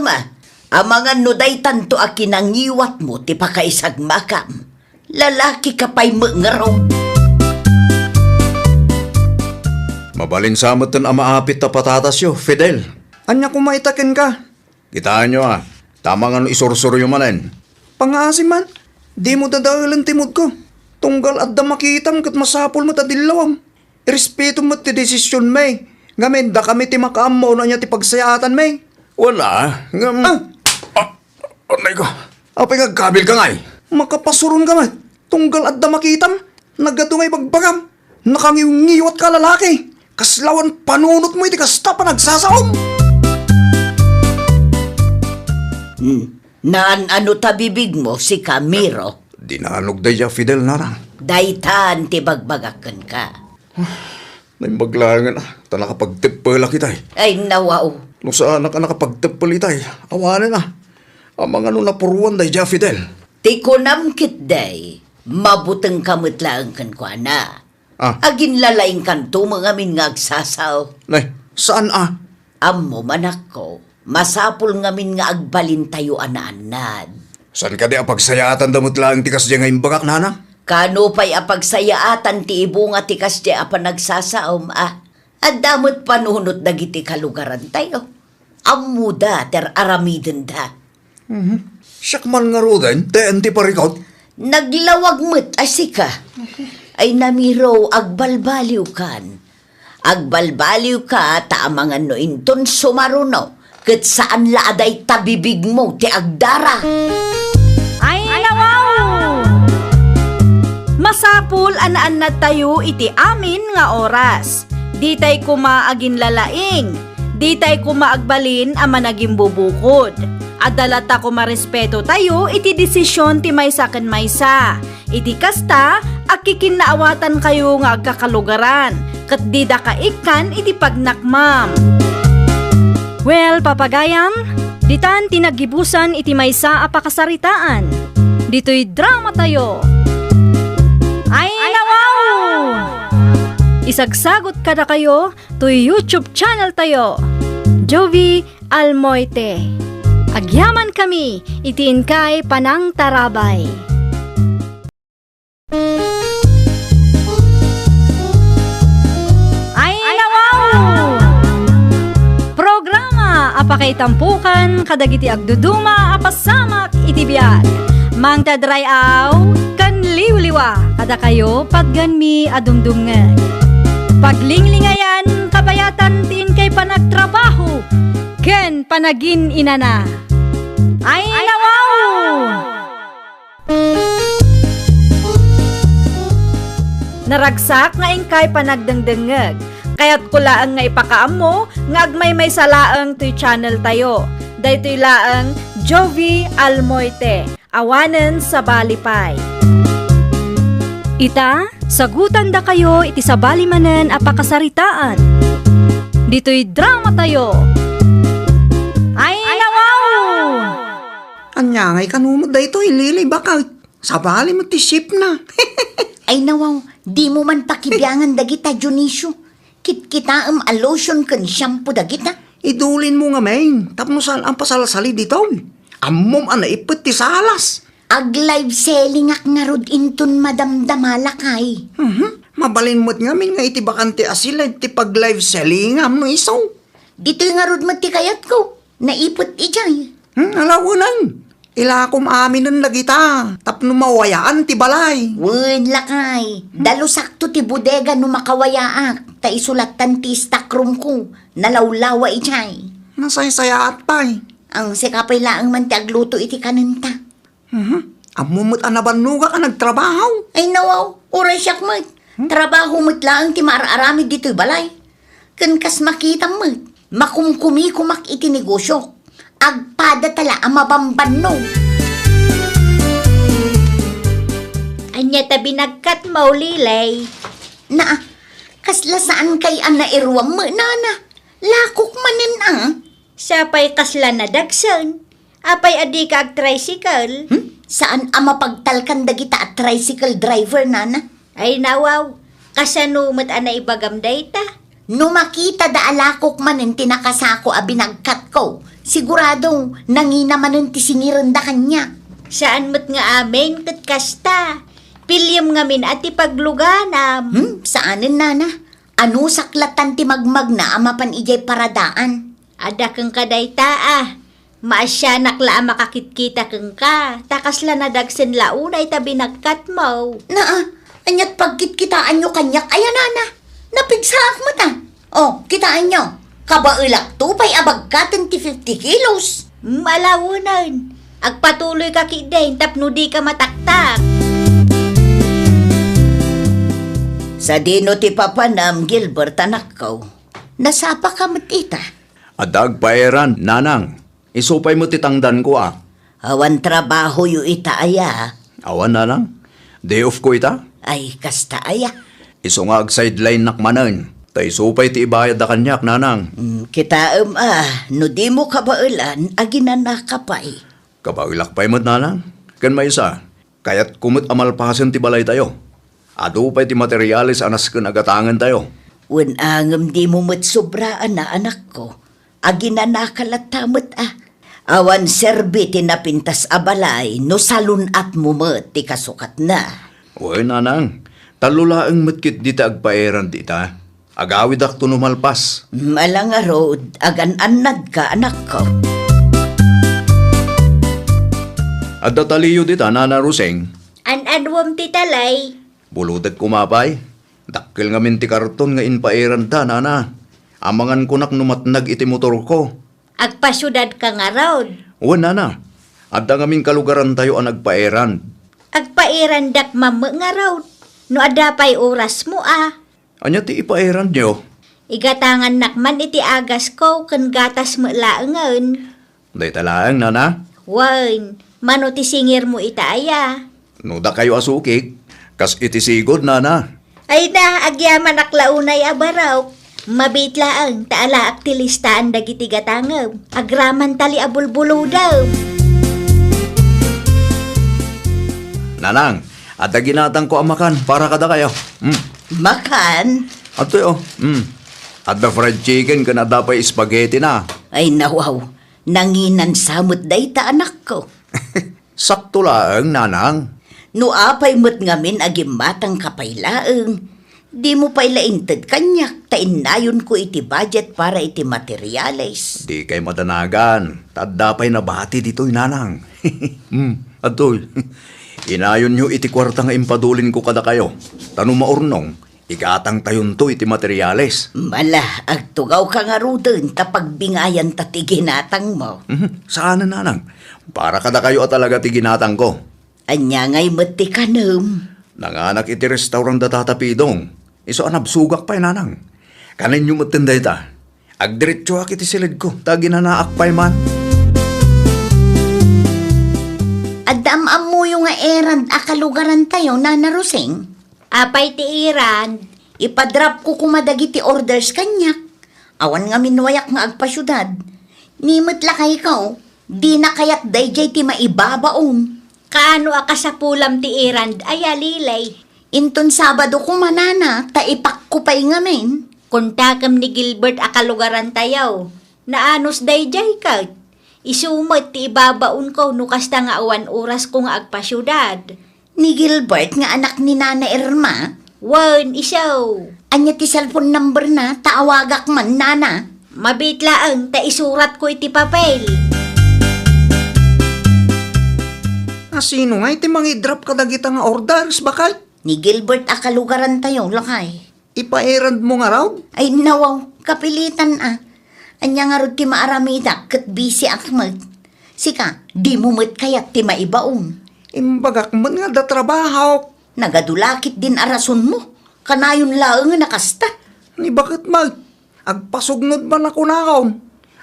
amangan no day tanto akinangiwat mo ti pakaisag makam. Lalaki ka pa'y mengaraw. Mabalin samot ang amaapit ta patatas yo, Fidel. Anya kumaitakin ka. Kitaan nyo tama nga no isursuro yung manen. Pangasim man. Di mo dadalan timod ko. Tunggal at da makitam kat masapol mo tadilawam. Irespeto mo ti desisyon may. Ngamin da kami ti makaamaw na niya ti pagsayatan may. Wala. Ngam... Anay ko. Apay kagkabil ka ngay. Makapasuron ka man. Tunggal at da makitam. Nagadungay bagbagam. Nakangiwat ka lalaki. Kaslawan panunot mo iti kasta pa nagsasaom. Naan ano tabibig mo si Camiro? Dinanog day ya, Fidel, narang. Daytan ti bagbagakan ka. Naimaglangan tanakapagtipala kitay. Ay nawaw. No saan ka nakapagtipal itay. Awanan na. Amang ano napuruan day ya, Fidel. Ti kunam kit day. Mabuteng kamutlaang kan kwa na. Agin lalaing kanto mga min ngagsasaw. Nay, saan Ammo manak ko. Masapul ngamin nga agbalin tayo ananad. Saan ka di apagsayatan damot lang tikas diya ngayon bagak, nanang? Kano pa'y apagsayaatan ti ibo nga tikas di apa nagsasaom At damot panunot dagiti kalugaran tayo. Amuda ter aramiden da. Siyak man nga rodan, teen ti parikot. Naglawag mo't asika. Ay namiro agbalbaliw kan. Agbalbaliw ka taamangan no inton sumaruno. Kat saan laaday tabibig mo ti agdara? Ay, nawaw! Masapul anaan na tayo iti amin nga oras. Di tay kumaagin lalaing. Di tay kumaagbalin ama naging bubukod. Adalata ko marespeto tayo iti desisyon ti maysa ken maysa. Iti kasta, akikinaawatan kayo nga agkakalugaran. Kat di da kaikan iti pagnakmam. Well, papagayam, ditan tinagibusan iti maysa a pakasaritaan. Dito'y drama tayo. Ay, nawaw! Isagsagot kada kayo to YouTube channel tayo. Jovi Almoite. Agyaman kami, itiin kay Panang Tarabay. Ay, nawaw! Programa apakay tampukan kadagiti agduduma apasamak iti biag. Mang tadrayaw kan liwliwa kada kayo pagganmi adumdumngeg. Paglinglingayan kabayatan tiin kay panagtrabaho ken panagin inana. Ay, nawaw! Naragsak nga ingkay panagdengdengeg. Kaya't kulaang nga ipakaam mo nga agmay may salaang to'y channel tayo. Daytoy laang Jovi Almoite. Awanen sa Balipay. Ita, sagutan da kayo iti sa balimanen a pakasaritaan. Dito'y drama tayo. Ay, nawaw! Anya ngay kanumod da ito, ilili baka. Sabali mo ti ship na. Ay nawaw, di mo man pakibiyangan dagita, Dionisio. Kit-kita a lotion kan shampoo dagita. Idulin mo nga, main. Tapno saan ang pasalasali dito. Ammom ana ipet ti salas. Ag live selling ak nga rod inton madamdamala kay. Mabalin mo't nga min nga iti bakante asila iti pag live selling am no isaw. Dito nga rod ti kayat ko. Naipot ijay. Alawanan. Ila akom amin ng lagita. Tapno mawayaan ti balay. Wen lakay. Dalo sakto ti bodega no makawayaak. Ta isulatan ti stockroom ko. Nalawlawa ijay. Nasay-saya at pay. Ang sikapay laang man ti agluto iti kanenta. Ammumot anabanuga ka nagtrabaho. Ay nawaw, oray siyak mat. Trabaho mat laang ti maararami dito'y balay. Kan kas makita mat, makumkumi kumak iti negosyo. Agpada tala ang mabambanno. Anya tabi nagkat maulilay. Na, kasla saan kay ana irwam mo, nana? Lakok manin Sapay kasla na dagsan. Apay adi ka ag tricycle. Saan ama pagtalkan dagita at tricycle driver, nana? Ay nawaw, kasano mat ana ibagam dayta? No makita da alakok manin tinakasako a binagkat ko, siguradong nangina manin ti singiran da kanya. Saan mat nga amin kat kasta? Pilyam nga min at ipagluganam. Saanin, nana? Ano saklatan ti magmag na amapan ijay paradaan? Ada kang kadayta Maasya nakla makakitkita kang ka. Takasla na dagsen launay tabi nagkat mo. Anyat pagkitkitaan nyo kanyak, ayan na. Napigsaak mo ta. Oh, kitaan nyo. Kabailak to, pa'y abagkatan ti 50 kilos. Malawunan. Agpatuloy ka kidain, tapno di ka mataktak. Sa dino ti papanam, Gilbert, anak ko. Nasapa ka matita. Adag paeran, nanang. Isupay mo titangdan ko Awan trabaho yu ita aya. Awan nanang. Day off ko ita. Ay, kasta aya. Iso nga ag-sideline nakmanan. Tay supay ti ibayad da kanyak, nanang. Kita no di mo kabailan, aginan na kapay. Kabailak pa'y mo't nanang. Kan may isa. Kaya't kumot amalpasan ti balay tayo. Ado pa'y ti materialis anas kan agatangan tayo. Wen angam di mo mo't sobraan na anak ko. Aginan na kalatamot Awan serbi ti napintas abalay no salunat mo mo't ti kasukat na. Uy, nanang. Talulaang matkit di ta agpaeran di ta. Agawid ak tunumalpas. Malang arod, agan-anad ka anak ko. At dataliyo di ta, Nana Ruseng. An-anwam ti talay. Buludag kumapay. Dakil nga min ti karton nga inpaeran ta, Nana. Amangan ko nak numatnag iti motor ko. Agpasyudad ka nga raw. Wan nana. Adda ngamin kalugaran tayo ang nagpaeran. Agpairan dak mama nga raw. No adapay oras mo Anya ti ipaeran nyo? Igatangan nakman iti agas ko kan gatas mo laangan. Day talaang nana. Wan, mano ti singir mo itaaya. No da kayo asukik. Kas iti sigod nana. Ay na, agyaman aklaunay abaraw. Mabitlaang, taala aktilistaan dagiti gatangaw. Agraman tali abulbulo daw. Nanang, adda ginatang ko amakan para kada kayo. Makan? Ato yo. Adda fried chicken ka na dapay spaghetti na. Ay nawaw, nanginan samot day ta anak ko. Sakto lang, nanang. No apay mo't ngamin agimatang kapaylaeng. Di mo pa'y laintad kanyak, tainayon ko iti budget para iti materials. Di kay madanagan. Tadapay na bati dito'y nanang. Atoy. Inayon nyo iti kwarta nga impadulin ko kada kayo. Tanong maurnong, igatang tayon to iti materyales. Mala, agtugaw ka nga rudin tapag bingayan tati ginatang mo. Saan na nanang? Para kada kayo at talaga ti ginatang ko. Anya nga'y mati kanam. Nanganak iti restaurant da tatapidong. Iso anabsugak pa'y nanang. Kanin nyo matinday ta. Agdiretso ak iti silid ko. Tagi na naakpay man. Adamam mo yung nga erand akalugaran tayo, Nana Roseng. Apay ti iran. Ipadrap ko kumadagi ti orders kanyak. Awan nga minwayak nga agpasyudad. Nimot lakay ikaw, di na kayat dayjay ti maibabaon. Kaano akasapulam ti iran ay alilay. Inton Sabado ko manana, taipak ko pa'y ngamin. Kontakam ni Gilbert akalugaran tayaw. Naanos dayjay ka. Isumot ti ibabaon ko no kasta nga awan oras ko nga agpasyudad. Ni Gilbert nga anak ni Nana Irma, Wan, isaw. anya ti cellphone number na, taawagak man, Nana. Mabitlaang ta isurat ko iti papel. Sino nga iti mangidrap kadagita nga orders bakay? Ni Gilbert akalugaran tayo, lakay. Ipaerand mo nga raw? Ay nawaw, kapilitan Anya nga rod ti maaramida, kat busy akmat. Sika, di mo mo't kayat ti maibaon. Imbagak man nga da trabaho. Nagadulakit din arason mo. Kanayon laeng nga nakasta. Ni bakit mag? Agpasugnod man ako nakaon.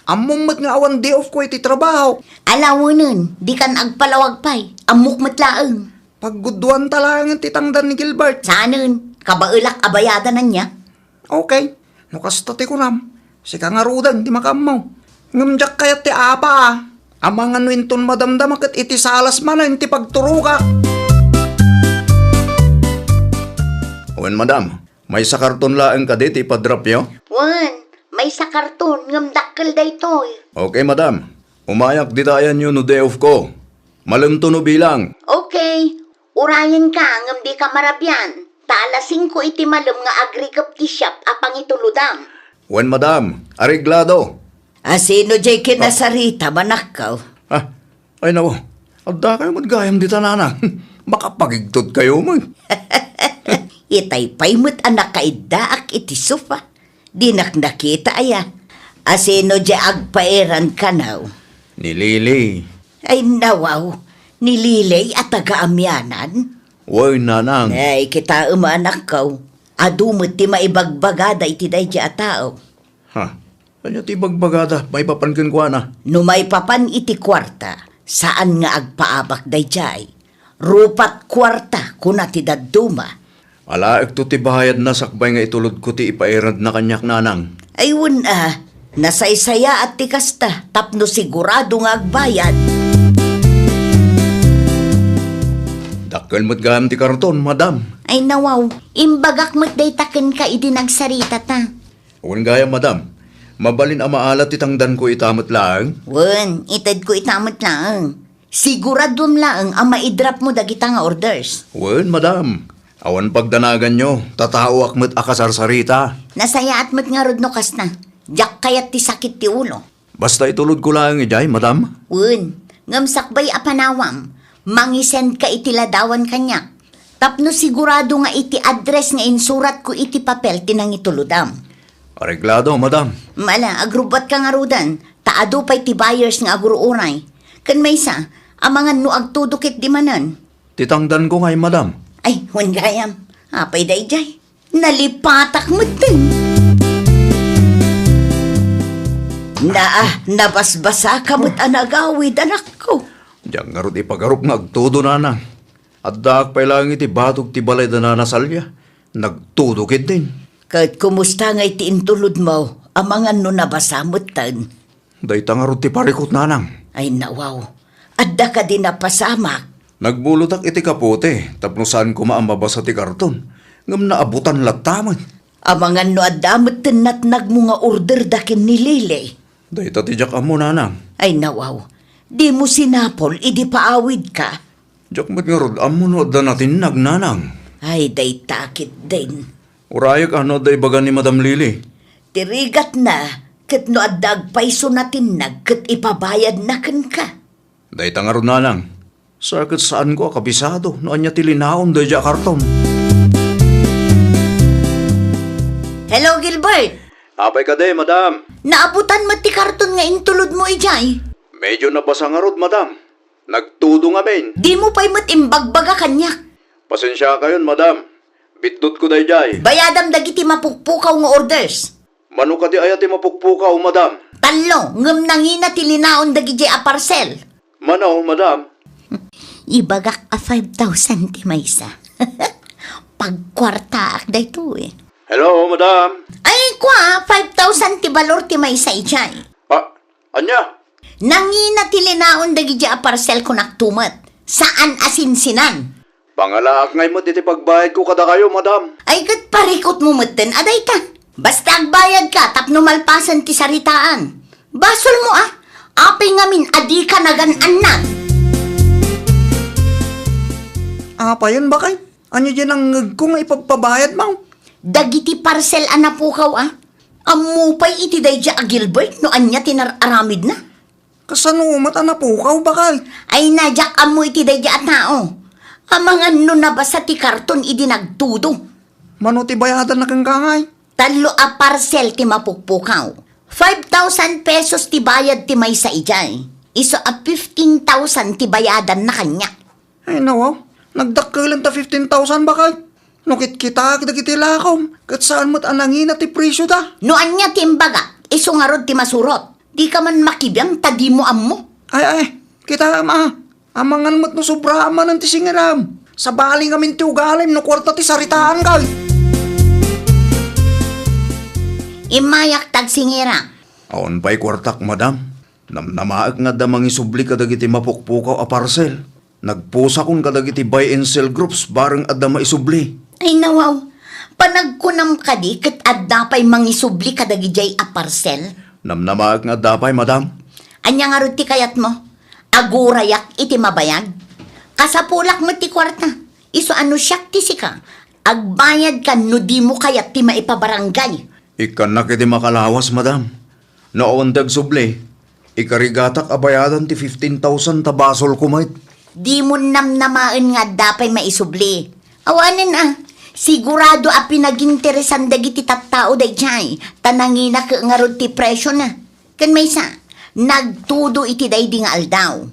Among mat nga awan day off ko iti trabaho. Alawanan, di kan agpalawag pa'y. Amok matlaeng. Pagguduan talangan titangdan ni Gilbert. Saanen, kabailak abayada na niya. Okay, nukasta ti kunam. Sika nga rudan, di makamaw. Ngamjak kaya ti apa Amang ano inton madamdam kat iti salas man inti pagturuka. Wen madam, may sakarton laeng ka diti ipadrap yo? Wan, may sa karton, ngamdakkel day toy. Okay madam, umayak di dayan nyo no day off ko. Malamto no bilang. Okay, urayan ka, ngam di ka marabyan. Talasing ko iti malum nga agrikap ti shop apang ituludam. Wen madam, areglado. Sino jay kinasarita, manakaw? Ay nawo, adda kayo magayam di tanana. Makapagigtod kayo man. Itay pa'y mo't anak kaidaak iti sofa. Dinak nakita aya. Sino jay agpaeran kanaw? Ni Lily. Ay nawaw, nililay at taga-amyanan. Woy nanang. Ay kita anak kaw. Adumot ti maibagbagada iti day a tao. Kanya ti bagbagada, may papankin ko na. No may papan iti kwarta, saan nga agpaabak day jay? Rupat kwarta kuna ti dadduma. Alaek to ti bahayad na sakbay nga itulod ko ti ipairad na kanyak nanang. Ayun nasaysaya at ti kasta, tapno sigurado nga agbayad. Dakkel mo't gayam ti karton, madam. Ay nawaw, imbagak mo't day taken ka iti nagsarita ta. Wen gayam, madam. Mabalin ang maalat itangdan ko itamot lang. Wen, itad ko itamot lang. Siguradom lang ang maidrap mo dagita nga orders. Wen, madam. Awan pagdanagan nyo, tatawak mo't akasarsarita. Nasaya at mo't nga rod no kas na. Diyak kayat ti sakit ti ulo. Basta itulod ko lang ijay, madam. Wen, ngamsakbay apanawam. Mangisend ka iti ladawan kanyak. Tapno sigurado nga iti address nga insurat ko iti papel tinang ituludam. Areglado, madam. Mala, agrubat ka nga rudan. ado pa'y ti buyers nga aguro uray. Kan may sa, amangan no agtudukit di manan. Titangdan ko ngay, madam. Ay, huwag gayam. Apay day jay. Nalipatak mo din. Nabasbasa ka mo't anagawid, anak ko. Diyan nga ron ipagarup nga agtudo, nanang. At daak pa'y lang iti batog ti balay da nanasalya. Nagtudukit din. Kahit kumusta nga iti intulod mo, amangan no nabasamot tan. Dayta nga ron ti parikot, nanang. Ay nawaw, adda ka din napasamak. Nagbulutak iti kapote, tapno saan ko maambabasa ti karton. Ngam naabutan lataman. Amangan no adamot tinatnag mo nga order dakin ni Lili. Dayta ti jak amo, nanang. Ay nawaw, di mo sinapol, idi paawid ka. Jak mat nga ron amo no adda natin nagnanang. Ay day takit din. Urayak ano day baga ni Madam Lily. Tirigat na, kat no adag paiso natin nag, kat ipabayad na kan ka. Dayta nga ron, nanang. Sakit saan ko akabisado, no anya tilinaon day jak karton. Hello, Gilbert. Apay ka day, madam. Naabutan mo ti karton nga intulod mo ijay. Medyo nabasa nga rod, madam. Nagtudo nga men. Di mo pa'y matimbagbaga kanya. Pasensya kayon, madam. Bitdot ko day jay. Bayadam dagiti mapukpukaw nga orders. Mano ka di ayati mapukpukaw, madam. Talo, ngem nangina tilinaon dagiti a parcel. Manaw, madam. Ibagak a 5,000 ti maysa. Pagkwartaak da ito eh. Hello, madam. Ay kwa, 5,000 ti balor ti maysa ijay. Anya? Nangina tilinaon dagiti a parcel ko naktumat. Saan asinsinan? Pangalaak ngay mo diti pagbayad ko kada kayo, madam. Ay kat parikot mo maten, aday ta. Basta agbayad ka, tapno malpasan ti saritaan. Basol mo ah. Apay ngamin, adi ka nagan-an na. Apa yun ba kay? Ano dyan ang ko nga ipagpabayad mo? Dagiti parcel anapukaw ah. Amupay iti dayja a Gilbert no anya tinararamid na. Kasanumat na pukaw bakal. Ay nadyak amu iti dayja a tao. Amangan no nabasa ti karton idi nagtudo. Mano ti bayadan na kang kangay? Talo a parcel ti mapukpukaw. 5,000 pesos ti bayad ti may sa ijay. Iso a 15,000 ti bayadan na kanya. Ay nawaw, nagdakkelan ta 15,000 bakal. Nukit kita kiti lakom. Kat saan mo't anangin at ti presyo da? No anya timbaga, iso nga rod ti masurot. Di ka man makibiyang tadi mo ammo. Ay, kita ma. Amangan mo't no sobra man ang ti singiram. Sa baling kami ti ugalim no kwarta ti saritaan kay. Imayak tagsingira. Aon pa'y kwartak, madam. Namnamaak nga damang isubli kadagiti mapukpukaw a parcel. Nagpusa kong kadagiti buy and sell groups bareng adda maisubli. Ay nawaw, panagkunam ka di kat adda pa'y mangisubli kadagijay a parcel. Namnamaak nga dapay, madam. Anya nga rod ti kayat mo? Agurayak iti mabayag. Kasapulak mo ti kwarta. Iso ano siyak ti sika. Agbayad ka no di mo kayat ti maipabarangay. Ikan na kiti makalawas, madam. Noon dagsubli, ikarigatak abayadan ti 15,000 tabasol kumait. Di mo namnamaan nga dapay maisubli. Awanan ah. Sigurado a pinaginteresan dagiti tattao day jay. Tanangina ka nga rod ti presyo na. Kan may sa, nagtudo iti day di nga aldaw.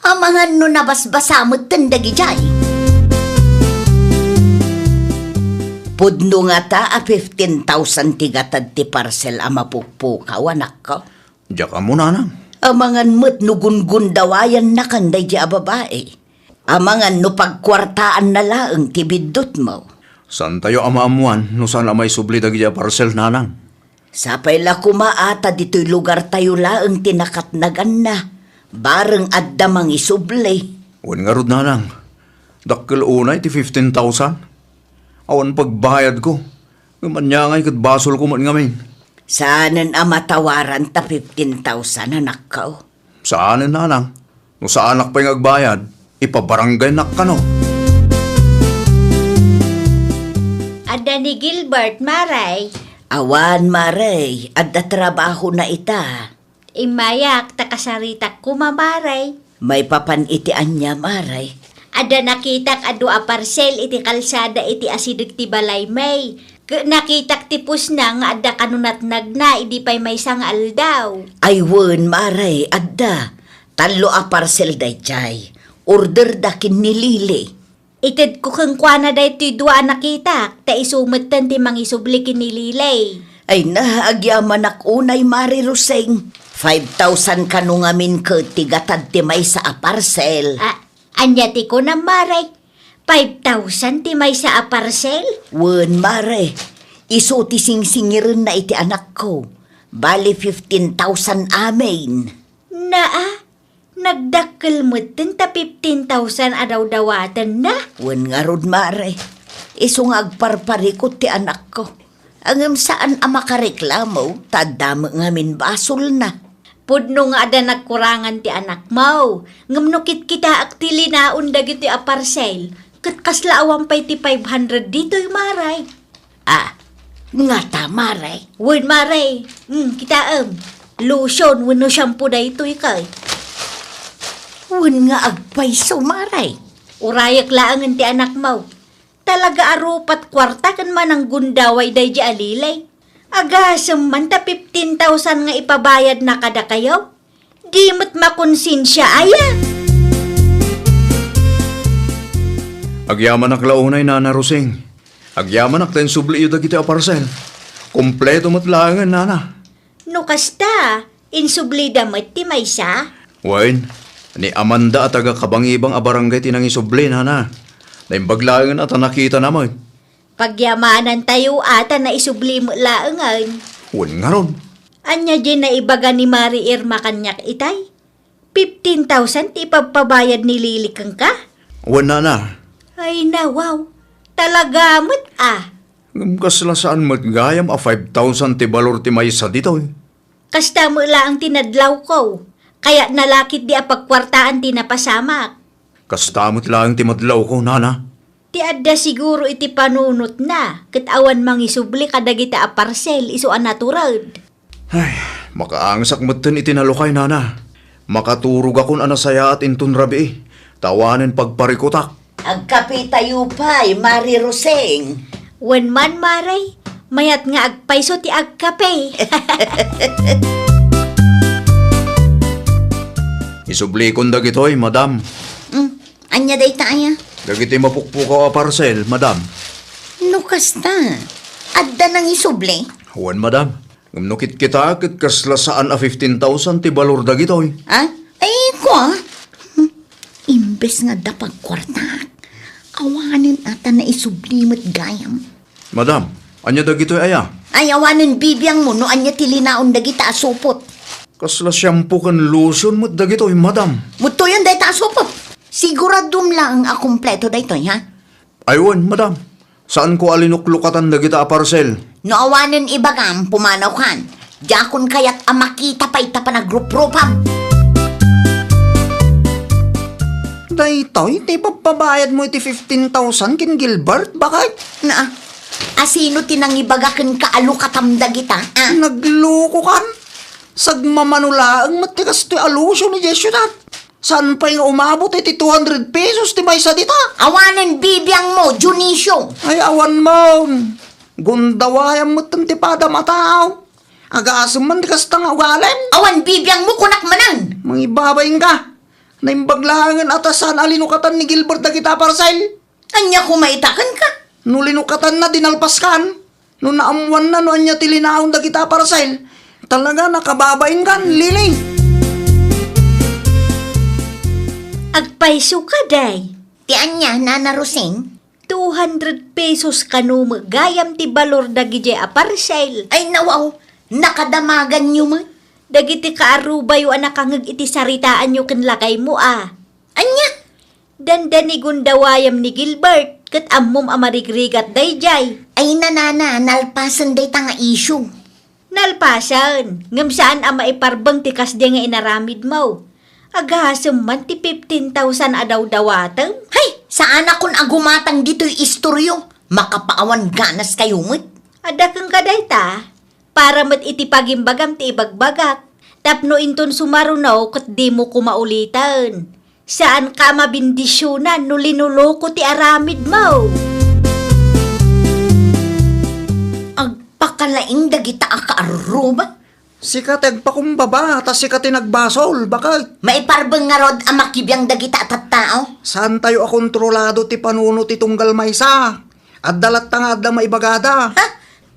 Amangan no nabasbasamot tan dagi jay. Pudno nga ta a 15,000 tigatad ti parcel a mapukpukaw anak ko. Diyak mo, nanang. Amangan mo't no gungundawayan na kanday di a babae. Amangan no pagkwartaan na laeng ti biddot mo. San tayo amaamuan no saan amay subli dagi a parcel, nanang? Sapay la kumaata dito'y lugar tayo laeng tinakatnagan na. Bareng adda mang isubli. Wan nga rod, nanang. Dakkel unay ti 15,000. Awan pagbayad ko. Gamanyangay kat basol ko man ngamin. Saanan ang matawaran ta 15,000 anak ko? Saan, nanang? No sa anak pa'y ngagbayad, ipabarangay nak ka no. Ada ni Gilbert, Maray. Awan maray, adda trabaho na ita. Imayak, takasaritak kumamaray. May papanitian niya maray. Ada nakitak adu a parcel iti kalsada iti asideg ti balay may. Nakitak tipos na nga adda kanunatnag na, idi pa'y may sangal daw. Ay wen maray, adda. Talo a parcel day chay. Order dakin ni Lili. Ited ko kang kwa na day to'y dua nakitak, ta isumatan ti mangisubli kinililay. Ay naagyaman ak unay Mari Roseng. 5,000 kanungamin ko tigatad ti may sa a parcel. Anya ti ko na maray. 5,000 ti may sa aparcel? Wen mare, iso ti singsingirin na iti anak ko. Bali 15,000 amin. Nagdakkel mo din ta 15,000 adaw-dawatan na. Wen nga rod mare, iso nga agparparikot ti anak ko. Angam saan ang makareklamo, tadama ngamin basol na. Pudno nga ada nagkurangan ti anak mo. Ngamnukit kita aktili na undag iti aparcel. Kat kaslaawang pa'y ti 500 dito'y maray. Nga ta mare. Wen maray. Kita lotion, wano shampoo da ito'y kay. Wen nga agpaiso mare. Urayak laangan ti anak mo. Talaga arupat kwarta kan man ang gundaway day di alilay. Agasam man ta 15,000 nga ipabayad na kada kayo. Di mo't makonsensya aya. Agyaman ak launay, Nana Roseng. Agyaman ak ten subli yu dagiti a parcel. Kompleto matlangan, Nana. No kasta, insublida mo't ti maysa. Wain, ni Amanda at taga kabangibang a barangay tinang isubli, Nana. Naimbaglangan at nakita naman. Pagyamanan tayo ata na isubli mo laangan. Wen nga ron. Anya din na ibaga ni Mari Irma kanyak itay. 15,000 ti ipagpabayad ni Lili kang ka? Wen, Nana. Ay na, wow. Talaga mo't Kasla saan matgayam a 5,000 ti balor ti maysa dito. Kasta mo ang tinadlaw ko. Kaya nalakit di apagkwartaan ti napasamak. Kastamot lang ti madlaw ko, Nana. Ti adda siguro iti panunot na. Katawa mangisubli kadagita a parcel iso a natural. Ay, makaangsak matan iti nalukay, Nana. Makaturog akon anasaya at intun rabi. Tawanen pagparikutak. Agkapi tayo pa'y Mari Roseng. Wen man maray, mayat nga agpaiso ti agkape. Isubli kon dagitoy, madam. Anya day tayo? Dagiti mapukpukaw a parcel, madam. Nukas na. Adda nang isubli. Huwan, madam. Ngamnukit kita kit kasla saan a 15,000 ti balor dagitoy. Ay ko Imbes nga dapag kwarta. Awanin ata na isublimot gayam. Madam, anya dagitoy aya? Ay awanin bibiyang mo no anya tilinaon dagita asupot. Kasla shampoo kan lotion mo't dagitoy, madam. Muto yun day ta asupot. Siguradum lang ang kumpleto day toy ha? Aywan, madam. Saan ko alinuklukatan dagita a parcel? No awanin ibagam pumanaw kan. Jakon kaya't amakita pa ita pa na grup-grupam. Daytoy, ti papabayad mo iti 15,000 kin Gilbert, bakit? Asino tinang ibagakan kaalukatam dagita? Nagloko kan? Sagmamanulaang matikas ti alusyo ni Jesudat. Saan pa yung umabot iti 200 pesos ti maysa dita? Awanan bibiyang mo, Junisyo. Ay awan mo. Gundawayang mo tantipada mataw. Agaasam man ti kasta nga ugalem. Awan bibiyang mo kunak manan. Mangibabayin ka. Naimbaglangan atasan alinukatan ni Gilbert na kita parcel. Anya kumaitakan ka? No linukatan na dinalpaskan. No naamuan na no anya tilinaon na kita parcel. Talaga nakababain kan, Lili. Agpaiso ka day. Ti anya, Nana Roseng? 200 pesos kanum gayam ti balor dagiti a parcel. Ay nawaw, nakadamagan nyo mo. Dagiti kaarubayo anak kang iti saritaan nyo kanlakay mo Anya? Dandani gundawayam ni Gilbert kat ammom amarigrigat dayjay. Ay nanana, nalpasan day tanga issue. Nalpasan, ngam saan ama iparbang ti kasde nga inaramid mo. Agasam man ti 15,000 adaw-dawatang. Hay, saan akong agumatang dito'y istoryo? Makapaawan ganas kayo mo't. Ada kang kaday ta, para mat iti pagimbagam ti ibagbagak. Tapno inton sumarunaw kat di mo kumaulitan. Saan ka mabindisyonan no linuloko ti aramid mo? makalaing dagita akaaruba. Sikat agpakumbaba, tas sikat nagbasol, bakit? Maiparbeng nga rod ang makibiyang dagita at tao. Saan tayo akontrolado ti panuno ti tunggal maysa? At dalat ta nga adda maibagada. Ha?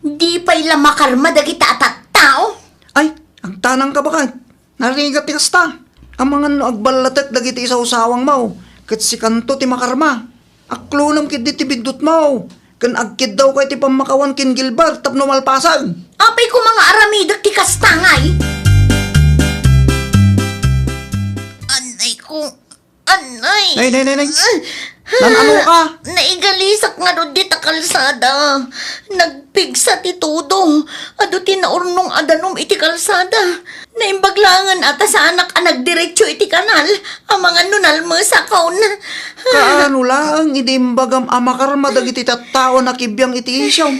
Di pa ila makarma dagita at tao. Ay, ang tanang ka bakit? Narigat ti kasta. Ang mga no agbalatek dagiti sa usawang mo. Kat si kanto ti makarma. Aklunam kid di ti bidot mo. Kan agkid daw kay ti pamakawan kin Gilbert tapno malpasag. Apay ko mga aramidak ti kastangay. Anay ko. Anay. Nay. Nan ano ka? Naigalisak nga ro di ta kalsada. Nagpigsa ti tudo. Ado tinaurnong adanom iti kalsada. Naimbaglangan ata sa anak ang nagdiretso iti kanal. Ang mga nunal mo sa kaon. Kaano lang, idimbagam amakarma dagiti tattao na kibyang iti isyaw.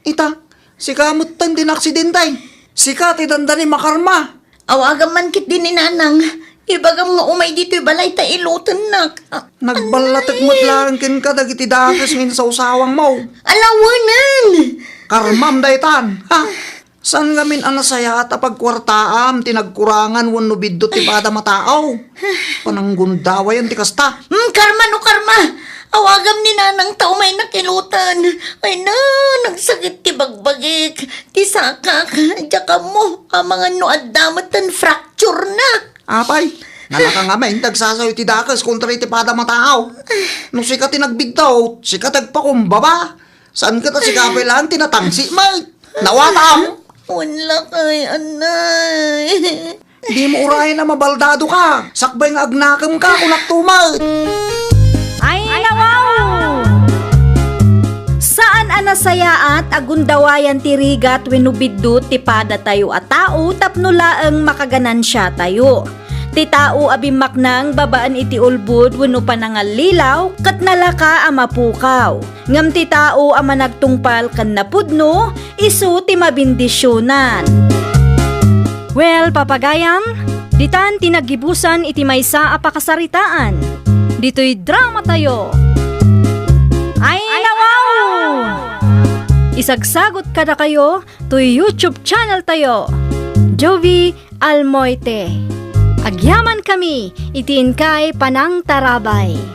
Ita, si kamot tan din aksidentay. Si kati dandani makarma. Awagan man kit din ni nanang. Ibagam nga umay dito'y balay ta ilutan nak. Nagbalatek mo't lang kin ka dagiti dakas min sa usawang mo. Alawanan! Karmam daytan. Ha? San gamin ang nasaya at pagkwartaam, tinagkurangan wano biddo ti bada mataaw. Pananggundaway ti kasta. Karma no karma! Awagam ni nanang tao may nakilutan. Ay na, nagsakit ti bagbagik. Ti sakak, diyaka mo. Ang mga noadamatan fracture na. Apay, nalaka nga may tagsasayo ti dakas kontra ti bada mataaw. No sika tinagbigtaw, sika tagpakumbaba. Saan ka ta sikapay lang tinatangsi, may? Nawatam! Wala kay anay. Di mo urahin na mabaldado ka. Sakbay nga agnakam ka kung naktumal. Ay, nawaw! Saan anasaya at agundawayan ti rigat wenubiddo ti pada tayo at tao tapno laeng makaganansya tayo. Ti tao abimak nang babaan iti ulbud wenno panangalilaw kat nalaka a mapukaw. Ngam ti tao a managtungpal ken napudno isu ti mabindisyonan. Well, papagayam, ditan tinagibusan iti maysa a pakasaritaan. Dito'y drama tayo. Ay, nawaw! Isagsagot kada kayo to YouTube channel tayo. Jovi Almoite. Agyaman kami, itiin kay Panang Tarabay.